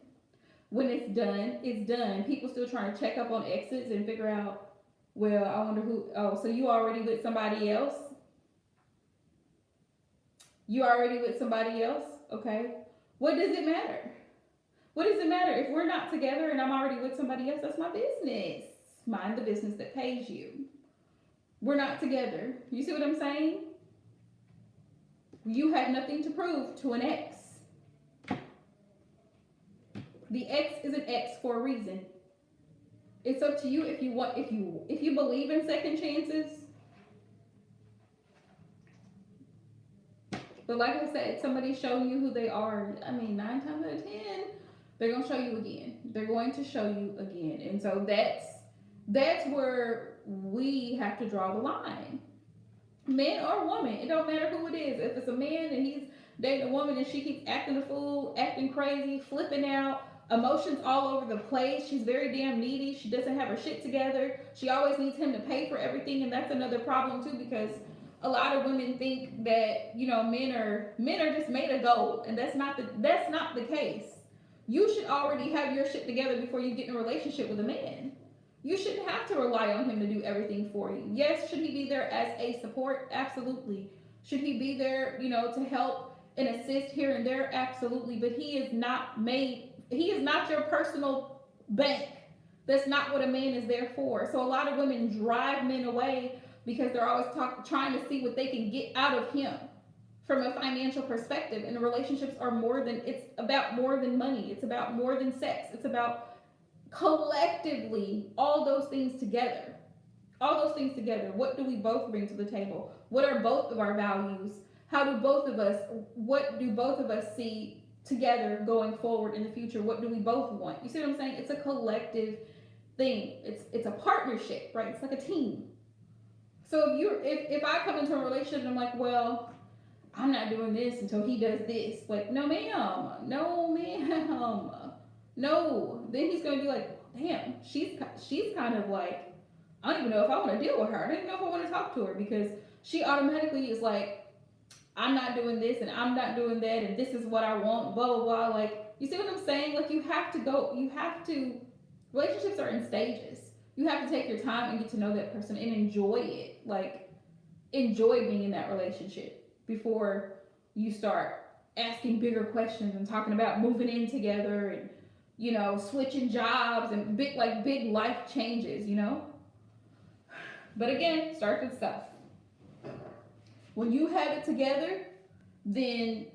When it's done, it's done. People still trying to check up on exits and figure out, well, I wonder who. Oh, so you already with somebody else? You already with somebody else? Okay. What does it matter? What does it matter? If we're not together and I'm already with somebody else, that's my business. Mind the business that pays you. We're not together. You see what I'm saying? You have nothing to prove to an ex. The ex is an ex for a reason. It's up to you if you believe in second chances. But like I said, somebody's showing you who they are. 9 times out of 10, they're gonna show you again. They're going to show you again. And so that's where we have to draw the line. Man or woman, it don't matter who it is. If it's a man and he's dating a woman and she keeps acting a fool, acting crazy, flipping out, emotions all over the place, she's very damn needy, she doesn't have her shit together, she always needs him to pay for everything, and that's another problem too, because a lot of women think that men are just made of gold, and that's not the case. You should already have your shit together before you get in a relationship with a man. You shouldn't have to rely on him to do everything for you. Yes, should he be there as a support? Absolutely. Should he be there, to help and assist here and there? Absolutely. But he is not your personal bank. That's not what a man is there for. So a lot of women drive men away because they're always trying to see what they can get out of him from a financial perspective. And the relationships it's about more than money. It's about more than sex. It's about collectively all those things together. What do we both bring to the table? What are both of our values? What do both of us see together going forward in the future? What do we both want? You see what I'm saying? It's a collective thing. It's a partnership, right? It's like a team. So if I come into a relationship and I'm like, well, I'm not doing this until he does this. Like, no ma'am. No. Then he's gonna be like, damn, she's kind of like, I don't even know if I want to deal with her. I don't even know if I want to talk to her, because she automatically is like, I'm not doing this and I'm not doing that and this is what I want, blah, blah, blah. Like, you see what I'm saying? Like, relationships are in stages. You have to take your time and get to know that person and enjoy it. Like, enjoy being in that relationship before you start asking bigger questions and talking about moving in together and, switching jobs and big life changes. But again, start with self. When you have it together, then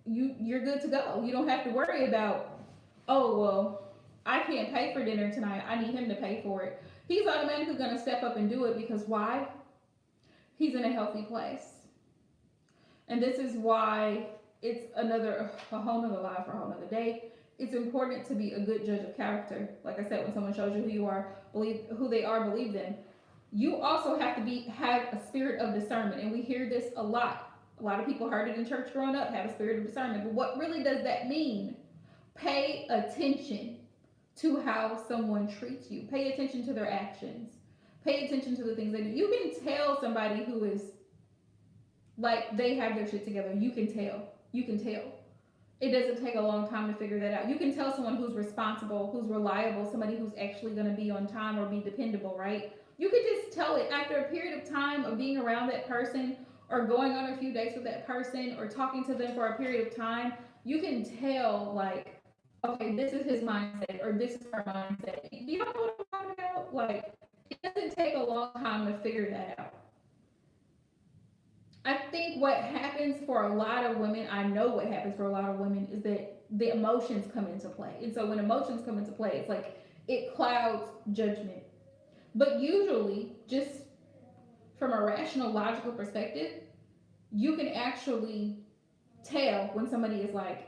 you're good to go. You don't have to worry about, oh well, I can't pay for dinner tonight. I need him to pay for it. He's automatically going to step up and do it because why? He's in a healthy place. And this is why it's a whole nother life for a whole nother day. It's important to be a good judge of character. Like I said, when someone shows you who you are, believe who they are, believe them. You also have to have a spirit of discernment, and we hear this a lot. A lot of people heard it in church growing up, have a spirit of discernment. But what really does that mean? Pay attention to how someone treats you. Pay attention to their actions. Pay attention to the things they do. You can tell somebody who is like they have their shit together. You can tell. You can tell. It doesn't take a long time to figure that out. You can tell someone who's responsible, who's reliable, somebody who's actually going to be on time or be dependable, right? You can just tell it after a period of time of being around that person or going on a few dates with that person or talking to them for a period of time. You can tell, like, okay, this is his mindset or this is her mindset. Do you know what I'm talking about? Like, it doesn't take a long time to figure that out. I think what happens for a lot of women, I know what happens for a lot of women, is that the emotions come into play. And so when emotions come into play, it's like it clouds judgment. But usually, just from a rational, logical perspective, you can actually tell when somebody is like,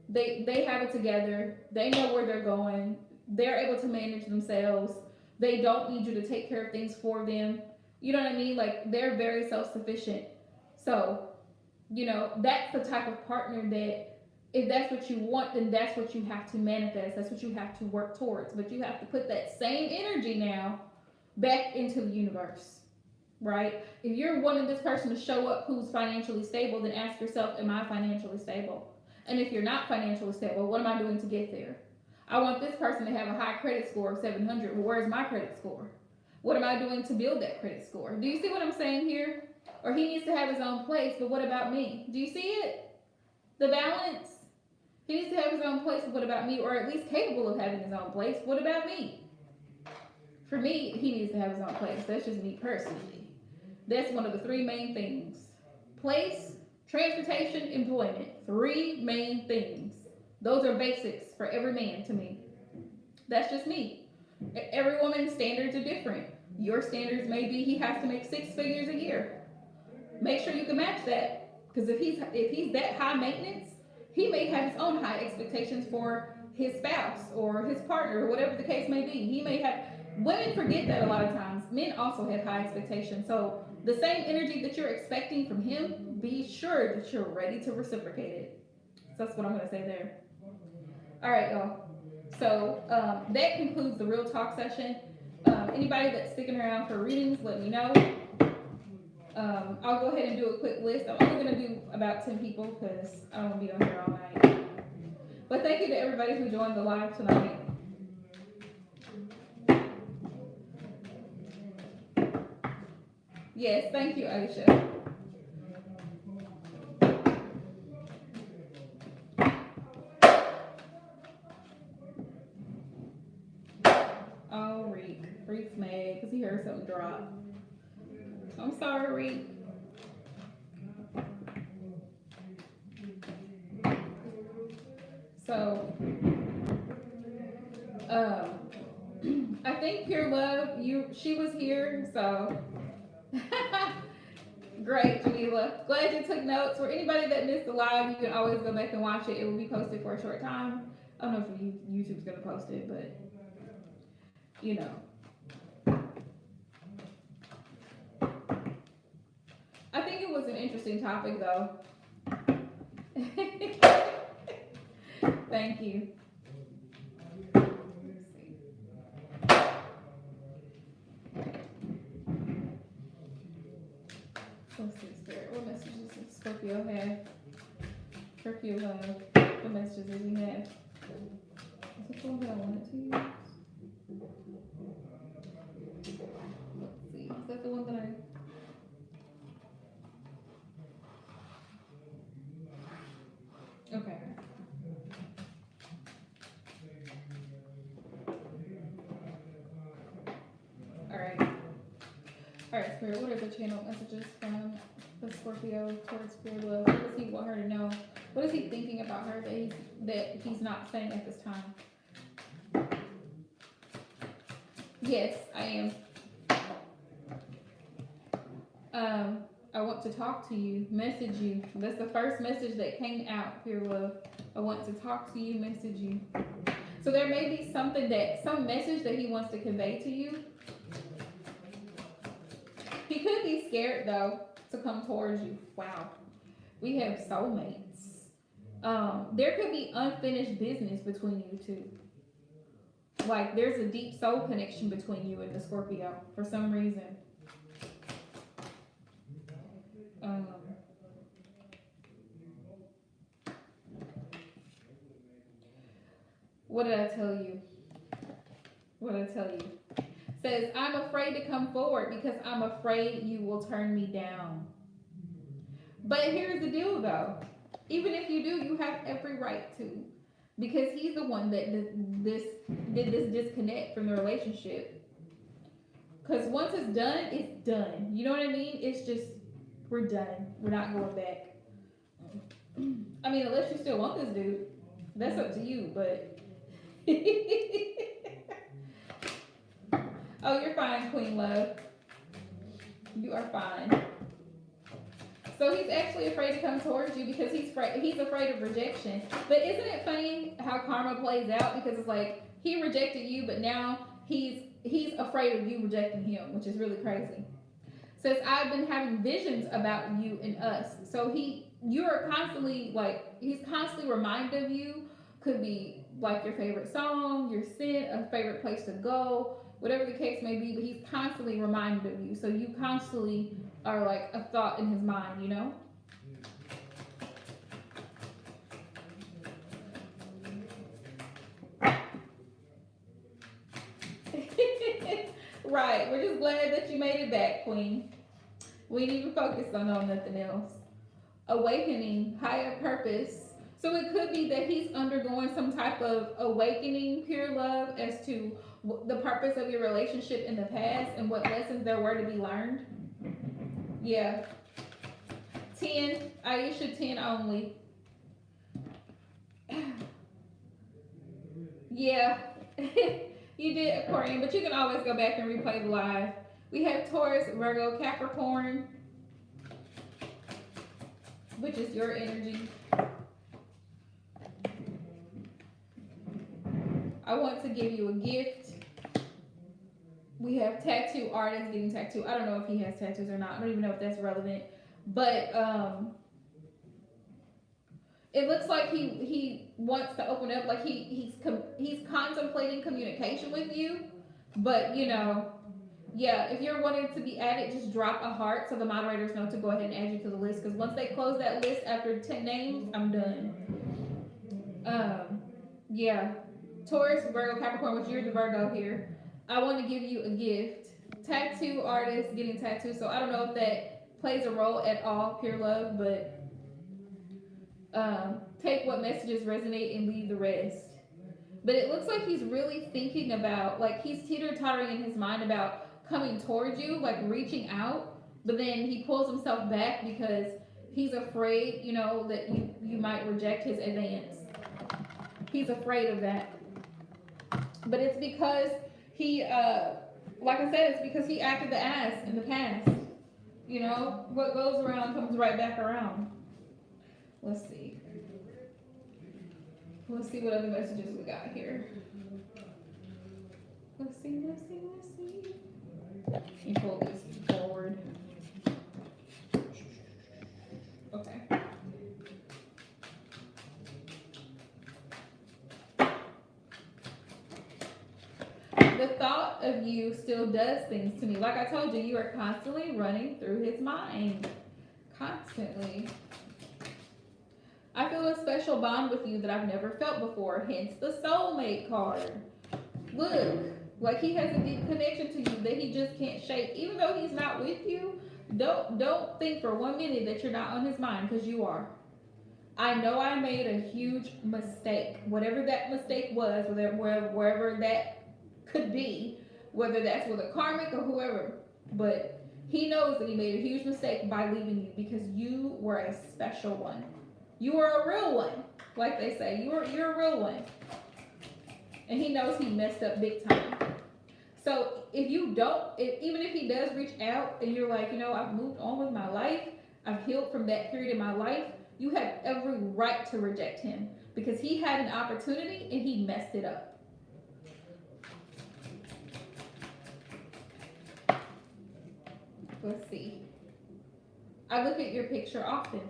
they have it together, they know where they're going, they're able to manage themselves, they don't need you to take care of things for them. You know what I mean? Like, they're very self-sufficient. So, that's the type of partner that if that's what you want, then that's what you have to manifest. That's what you have to work towards. But you have to put that same energy now back into the universe, right? If you're wanting this person to show up who's financially stable, then ask yourself, am I financially stable? And if you're not financially stable, what am I doing to get there? I want this person to have a high credit score of 700. Well, where's my credit score? What am I doing to build that credit score? Do you see what I'm saying here? Or he needs to have his own place, but what about me? Do you see it? The balance? He needs to have his own place, but what about me? Or at least capable of having his own place. What about me? For me, he needs to have his own place. That's just me personally. That's one of the three main things. Place, transportation, employment. Three main things. Those are basics for every man to me. That's just me. Every woman's standards are different. Your standards may be he has to make 6 figures a year. Make sure you can match that. Because if he's that high maintenance, he may have his own high expectations for his spouse or his partner or whatever the case may be. He may have, women forget that a lot of times. Men also have high expectations. So the same energy that you're expecting from him, be sure that you're ready to reciprocate it. So that's what I'm going to say there. All right, y'all. So that concludes the real talk session. Anybody that's sticking around for readings, let me know. I'll go ahead and do a quick list. I'm only going to do about 10 people because I don't want to be on here all night. But thank you to everybody who joined the live tonight. Yes, thank you, Aisha. Oh, Reek's mad because he heard something drop. I'm sorry, Reek. So, I think Pure Love, she was here, so great, Janila. Glad you took notes. For anybody that missed the live, you can always go back and watch it. It will be posted for a short time. I don't know if YouTube's gonna post it, but I think it was an interesting topic, though. Thank you. Let's see, Spirit. What messages does Scorpio have? Scorpio love. What messages does he have? Is it the one that I wanted to use? All right, Spirit, what are the channel messages from the Scorpio towards pure love? What does he want her to know? What is he thinking about her that he's not saying at this time? Yes, I am. I want to talk to you, message you. That's the first message that came out, pure love. I want to talk to you, message you. So there may be some message that he wants to convey to you. He could be scared though to come towards you. Wow. We have soulmates. There could be unfinished business between you two. Like there's a deep soul connection between you and the Scorpio for some reason. What did I tell you? What did I tell you? Says, I'm afraid to come forward because I'm afraid you will turn me down. But here's the deal though. Even if you do, you have every right to. Because he's the one that did this disconnect from the relationship. Because once it's done, it's done. You know what I mean? It's just, we're done. We're not going back. I mean, unless you still want this dude. That's up to you, but... Oh, you're fine, Queen Love. You are fine. So he's actually afraid to come towards you because he's afraid of rejection. But isn't it funny how karma plays out? Because it's like he rejected you, but now he's afraid of you rejecting him, which is really crazy. Says, I've been having visions about you and us. So he's constantly reminded of you. Could be like your favorite song, your sin, a favorite place to go, whatever the case may be, but he's constantly reminded of you. So you constantly are like a thought in his mind, you know? Right. We're just glad that you made it back, Queen. We ain't even focused on nothing else. Awakening, higher purpose. So it could be that he's undergoing some type of awakening, pure love, as to the purpose of your relationship in the past and what lessons there were to be learned. Yeah. 10. Aisha, 10 only. Yeah. You did, Aquarium, but you can always go back and replay the live. We have Taurus, Virgo, Capricorn, which is your energy. I want to give you a gift. We have tattoo artists getting tattooed. I don't know if he has tattoos or not. I don't even know if that's relevant. But it looks like he wants to open up. Like he's contemplating communication with you. But you know, yeah, if you're wanting to be added, just drop a heart so the moderators know to go ahead and add you to the list. Because once they close that list after 10 names, I'm done. Yeah. Taurus, Virgo, Capricorn, which you're the Virgo here. I want to give you a gift. Tattoo artist getting tattooed. So I don't know if that plays a role at all, pure love, but take what messages resonate and leave the rest. But it looks like he's really thinking about, like he's teeter-tottering in his mind about coming towards you, like reaching out, but then he pulls himself back because he's afraid, you know, that you might reject his advance. He's afraid of that. But it's because he, like I said, it's because he acted the ass in the past. You know, what goes around comes right back around. Let's see. Let's see what other messages we got here. Let's see. Let me pull this forward. Okay. The thought of you still does things to me. Like I told you, you are constantly running through his mind. Constantly. I feel a special bond with you that I've never felt before, hence the soulmate card. Look, like he has a deep connection to you that he just can't shake. Even though he's not with you, don't think for 1 minute that you're not on his mind, because you are. I know I made a huge mistake. Whatever that mistake was, wherever that could be, whether that's with a karmic or whoever, but He knows that he made a huge mistake by leaving you because you were a special one. You were a real one, like they say. You're a real one. And he knows he messed up big time. So if you don't, even if he does reach out and you're like, I've moved on with my life, I've healed from that period in my life, you have every right to reject him because he had an opportunity and he messed it up. Let's see. I look at your picture often.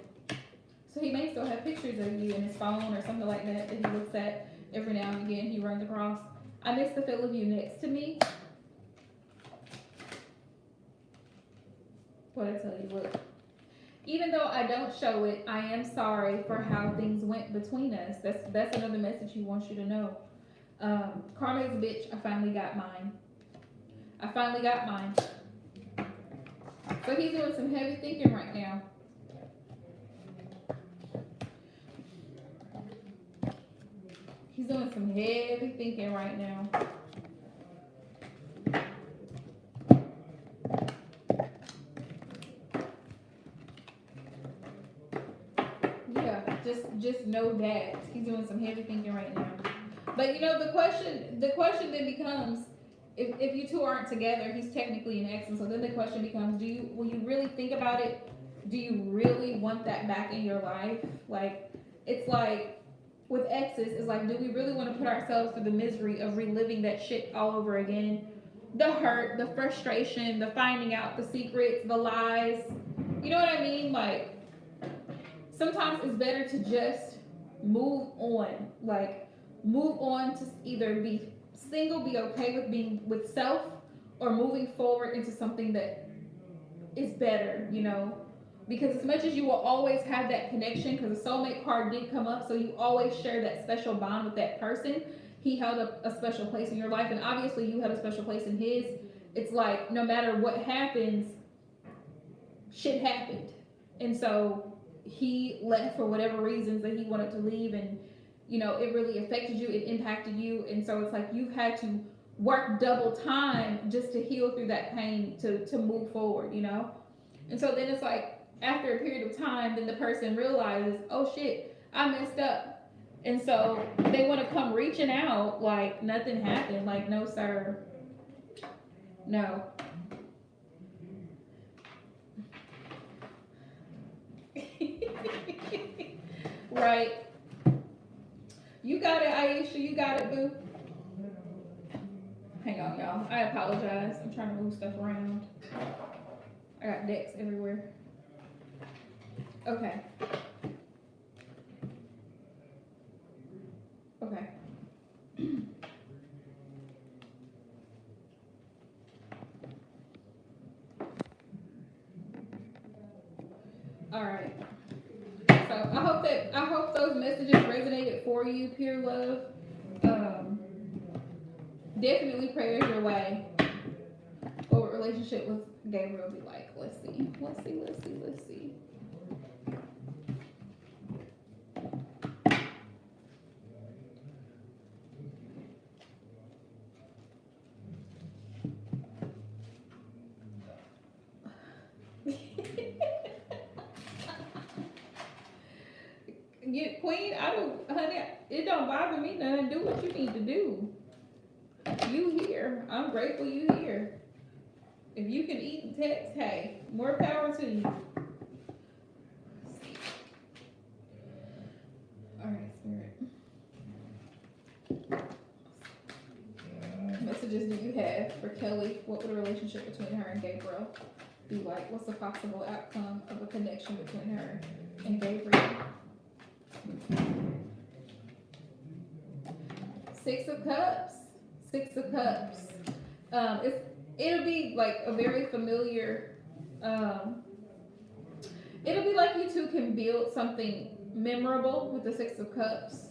So he may still have pictures of you in his phone or something like that he looks at every now and again. He runs across. I miss the feel of you next to me. What I tell you, look. Even though I don't show it, I am sorry for how things went between us. That's another message he wants you to know. Karma is a bitch. I finally got mine. So he's doing some heavy thinking right now. He's doing some heavy thinking right now. Yeah, just know that he's doing some heavy thinking right now. But the question then becomes, if you two aren't together, he's technically an ex, and so then the question becomes, will you really think about it? Do you really want that back in your life? Like, it's like with exes, it's like, do we really want to put ourselves through the misery of reliving that shit all over again? The hurt, the frustration, the finding out the secrets, the lies. You know what I mean? Like, sometimes it's better to just move on. Like, move on to either be single, be okay with being with self, or moving forward into something that is better, because as much as you will always have that connection, because the soulmate card did come up, so you always share that special bond with that person. He held a special place in your life, and obviously you had a special place in his. It's like, no matter what happens, shit happened, and so he left for whatever reasons that he wanted to leave, and it really affected you, it impacted you, and so it's like you've had to work double time just to heal through that pain to move forward, And so then it's like, after a period of time, then the person realizes, oh shit, I messed up. And so they want to come reaching out like nothing happened. Like, no, sir. No. Right. You got it, Aisha. You got it, boo. Hang on, y'all. I apologize. I'm trying to move stuff around. I got decks everywhere. Okay. Okay. All right. So I hope those messages resonated for you, pure love. Definitely prayers your way. What would relationship with Gabriel be like? Let's see. Queen, honey, it don't bother me none. Do what you need to do. You here. I'm grateful you here. If you can eat and text, hey, more power to you. All right, Spirit. Messages do you have for Kelly? What would a relationship between her and Gabriel be like? What's the possible outcome of a connection between her and Gabriel? Six of Cups. It'll be like a very familiar. It'll be like you two can build something memorable with the Six of Cups,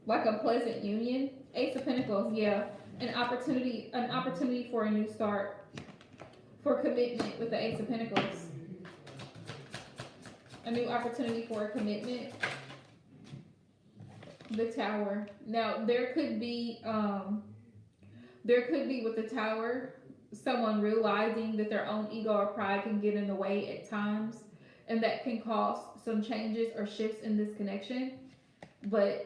like a pleasant union. Ace of Pentacles, yeah, an opportunity for a new start, for commitment with the Ace of Pentacles. A new opportunity for a commitment. The Tower. Now there could be with the Tower, someone realizing that their own ego or pride can get in the way at times, and that can cause some changes or shifts in this connection. But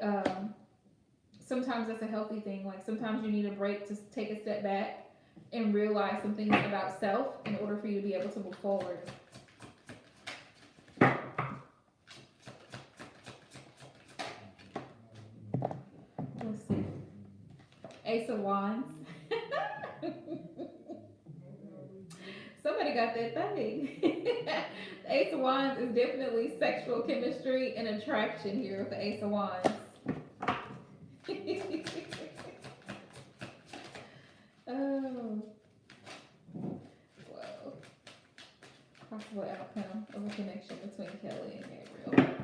sometimes that's a healthy thing. Like sometimes you need a break to take a step back and realize some things about self in order for you to be able to move forward. Let's see. Ace of Wands. Somebody got that thing. The Ace of Wands is definitely sexual chemistry and attraction here with the Ace of Wands. Oh. Whoa. Possible outcome of a connection between Kelly and Gabriel.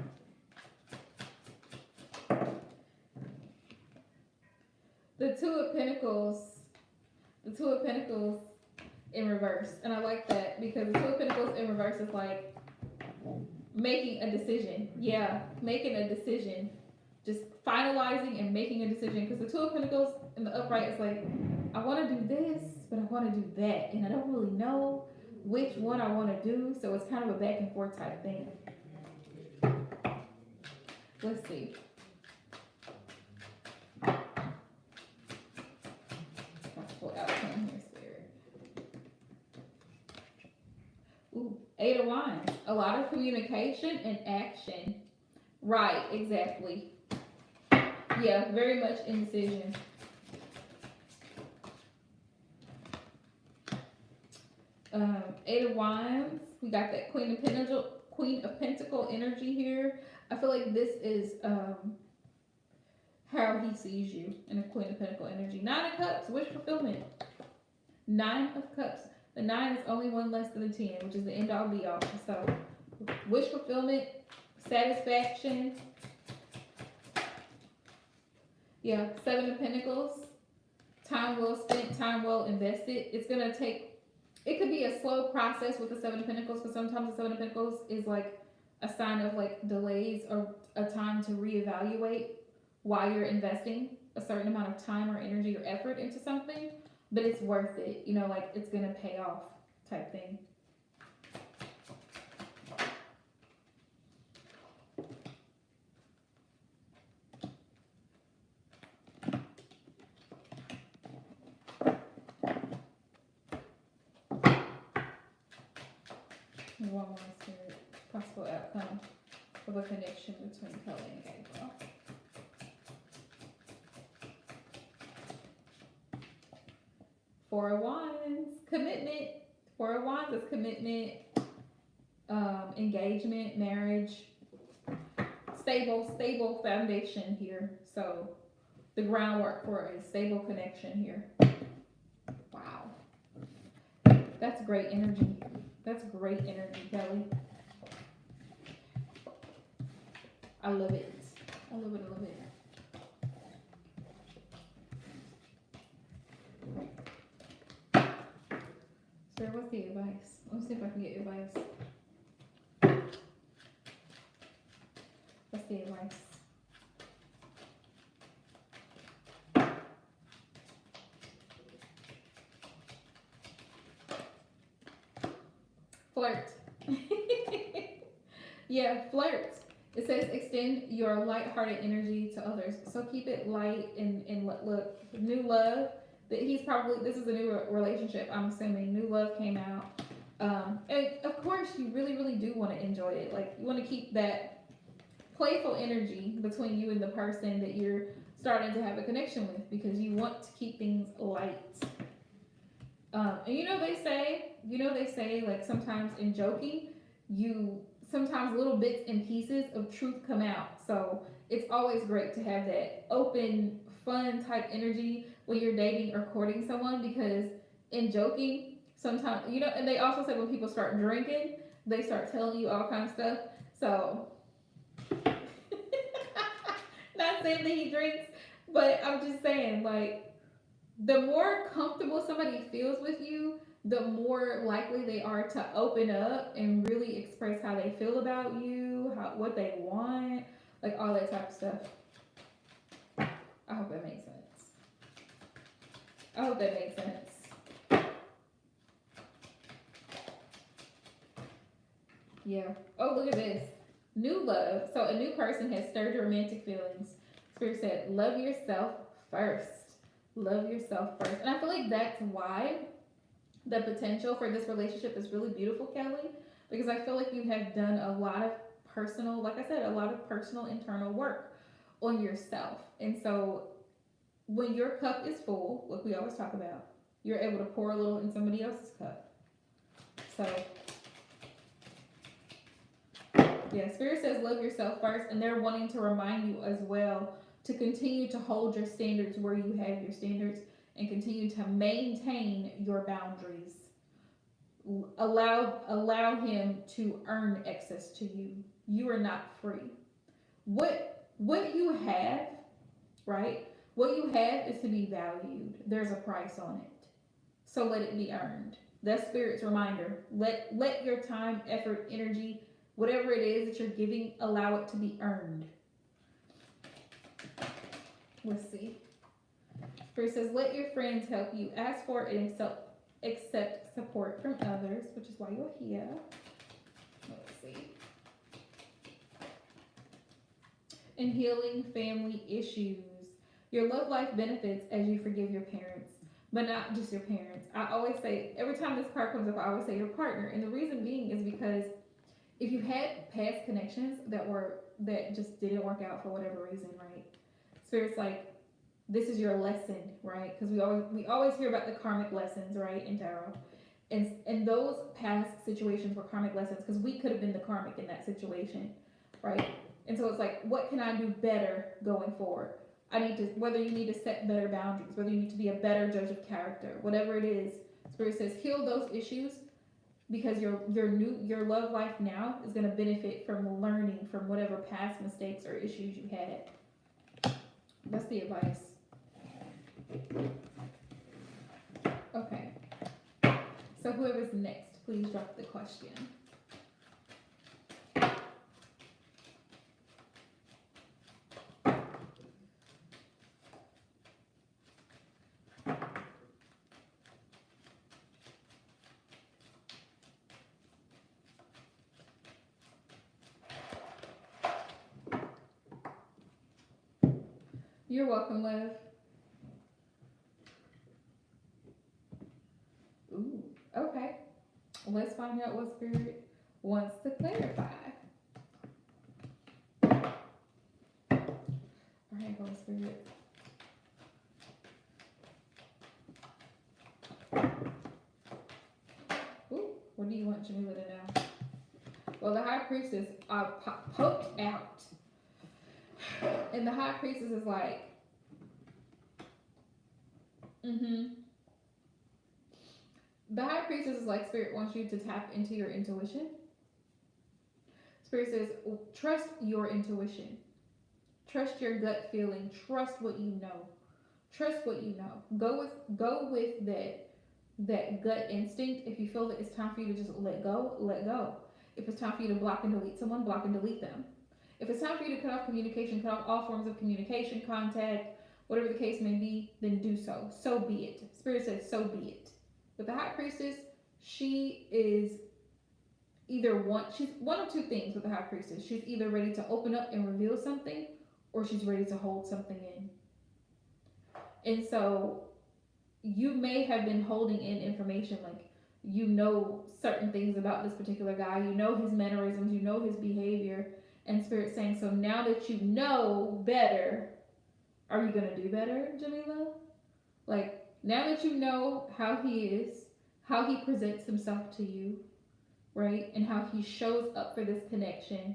The Two of Pentacles. The Two of Pentacles in reverse. And I like that because the Two of Pentacles in reverse is like making a decision. Yeah, making a decision. Just finalizing and making a decision. Because the Two of Pentacles in the upright is like, I want to do this, but I want to do that. And I don't really know which one I want to do. So it's kind of a back and forth type thing. Let's see. Possible outcome here, Spirit. Ooh, Eight of Wands. A lot of communication and action. Right, exactly. Yeah, very much indecision. Eight of Wands. We got that Queen of Pentacle energy here. I feel like this is how he sees you in a Queen of Pentacle energy. Nine of Cups, wish fulfillment. Nine of Cups. The 9 is only one less than the 10, which is the end all be all. So, wish fulfillment, satisfaction. Yeah, 7 of Pentacles. Time well spent, time well invested. It's going to take, it could be a slow process with the 7 of Pentacles, because sometimes the 7 of Pentacles is like a sign of like delays or a time to reevaluate why you're investing a certain amount of time or energy or effort into something, but it's worth it. You know, like it's going to pay off type thing. One more Spirit. Possible outcome of a connection between Kelly and Gabriel. Four of Wands. Commitment. Four of Wands is commitment, engagement, marriage, stable foundation here. So the groundwork for a stable connection here. Wow. That's great energy. That's great energy, Kelly. I love it. I love it. I love it. So what's the advice? Let's see if I can get advice. What's the advice? Flirt. Yeah, flirt. It says extend your light-hearted energy to others. So keep it light and look, new love. That he's probably, this is a new relationship, I'm assuming. New love came out. And of course, you really, really do want to enjoy it. Like, you want to keep that playful energy between you and the person that you're starting to have a connection with, because you want to keep things light. And they say, like sometimes in joking, sometimes little bits and pieces of truth come out. So it's always great to have that open, fun type energy when you're dating or courting someone, because in joking, sometimes, and they also say when people start drinking, they start telling you all kinds of stuff. So, not saying that he drinks, but I'm just saying, like, the more comfortable somebody feels with you, the more likely they are to open up and really express how they feel about you, what they want, like all that type of stuff. I hope that makes sense. Yeah. Oh, look at this. New love. So a new person has stirred your romantic feelings. Spirit said, love yourself first. Love yourself first. And I feel like that's why the potential for this relationship is really beautiful, Kelly, because I feel like you have done a lot of personal, like I said, a lot of personal internal work on yourself. And so when your cup is full, like we always talk about, you're able to pour a little in somebody else's cup. So yeah, Spirit says love yourself first, and they're wanting to remind you as well to continue to hold your standards where you have your standards and continue to maintain your boundaries. Allow him to earn access to you. You are not free. What you have, right? What you have is to be valued. There's a price on it. So let it be earned. That's Spirit's reminder. Let your time, effort, energy, whatever it is that you're giving, allow it to be earned. Let's see. Spirit says, let your friends help you. Ask for and accept support from others, which is why you're here. Let's see. And healing family issues. Your love life benefits as you forgive your parents, but not just your parents. I always say, every time this card comes up, I always say your partner. And the reason being is because if you had past connections that just didn't work out for whatever reason, right? Spirit's like, this is your lesson, right? Because we always hear about the karmic lessons, right, in tarot. And those past situations were karmic lessons because we could have been the karmic in that situation, right? And so it's like, what can I do better going forward? Whether you need to set better boundaries, whether you need to be a better judge of character, whatever it is, Spirit says heal those issues because your love life now is going to benefit from learning from whatever past mistakes or issues you had. That's the advice. Okay. So whoever's next, please drop the question. You're welcome, love. Ooh, okay. Let's find out what Spirit wants to clarify. All right, Holy Spirit. Ooh, what do you want Jamila to know? Well, the High Priestess poked out. And the High Priestess is like, The High Priestess is like, Spirit wants you to tap into your intuition. Spirit says, trust your intuition. Trust your gut feeling. Trust what you know. Trust what you know. Go with that gut instinct. If you feel that it's time for you to just let go, let go. If it's time for you to block and delete someone, block and delete them. If it's time for you to cut off communication, cut off all forms of communication, contact, whatever the case may be, then do so. So be it. Spirit says, so be it. With the High Priestess, she is she's one of two things with the High Priestess. She's either ready to open up and reveal something, or she's ready to hold something in. And so you may have been holding in information, like you know certain things about this particular guy, you know his mannerisms, you know his behavior, and Spirit's saying, so now that you know better, are you going to do better, Jamila? Like, now that you know how he is, how he presents himself to you, right, and how he shows up for this connection,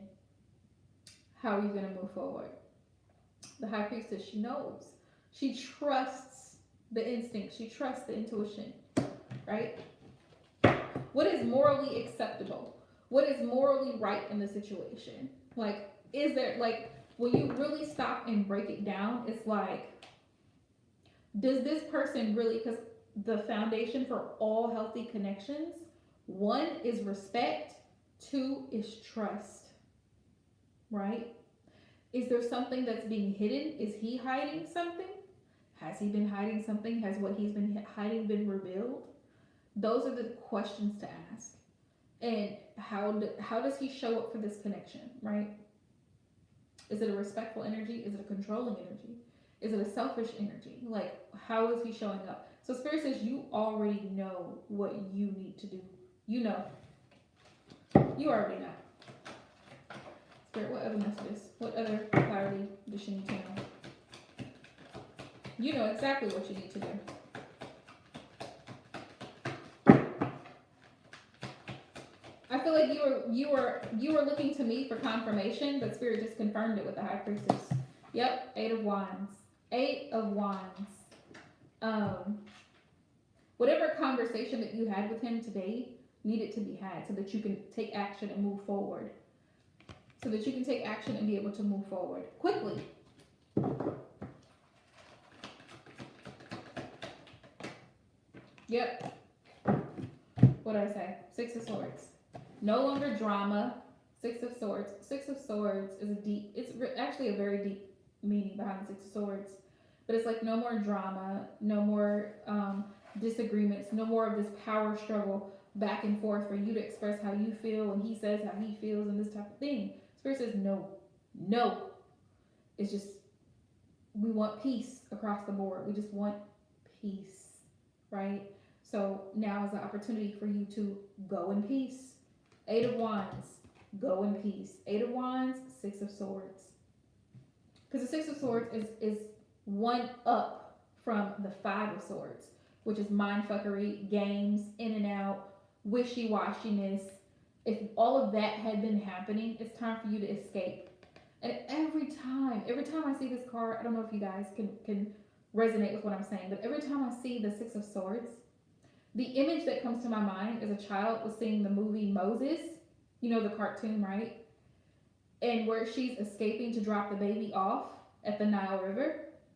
how are you going to move forward? The High Priestess, she knows. She trusts the instinct. She trusts the intuition, right? What is morally acceptable? What is morally right in the situation? Like, is there, like, when you really stop and break it down, it's like, does this person really, because the foundation for all healthy connections, one is respect, two is trust, right? Is there something that's being hidden? Is he hiding something? Has he been hiding something? Has what he's been hiding been revealed? Those are the questions to ask. And how does he show up for this connection, right? Is it a respectful energy? Is it a controlling energy? Is it a selfish energy? Like, how is he showing up? So Spirit says you already know what you need to do. You know. You already know. Spirit, what other messages? What other clarity does she need to know? You know exactly what you need to do. I feel like you were looking to me for confirmation, but Spirit just confirmed it with the High Priestess. Yep, 8 of Wands. 8 of Wands. Whatever conversation that you had with him today needed to be had so that you can take action and move forward. So that you can take action and be able to move forward quickly. Yep. What did I say? 6 of Swords. No longer drama. 6 of Swords. 6 of Swords is actually a very deep meaning behind the 6 of Swords. But it's like no more drama, no more disagreements, no more of this power struggle back and forth for you to express how you feel and he says how he feels and this type of thing. Spirit says no. No. It's just, we want peace across the board. We just want peace, right? So now is the opportunity for you to go in peace. 8 of Wands, go in peace. 8 of Wands, 6 of Swords. Because the 6 of Swords is one up from the 5 of Swords, which is mindfuckery, games, in and out, wishy-washiness. If all of that had been happening, it's time for you to escape. And every time I see this card, I don't know if you guys can resonate with what I'm saying, but every time I see the 6 of Swords, the image that comes to my mind as a child was seeing the movie Moses, you know, the cartoon, right? And where she's escaping to drop the baby off at the Nile River.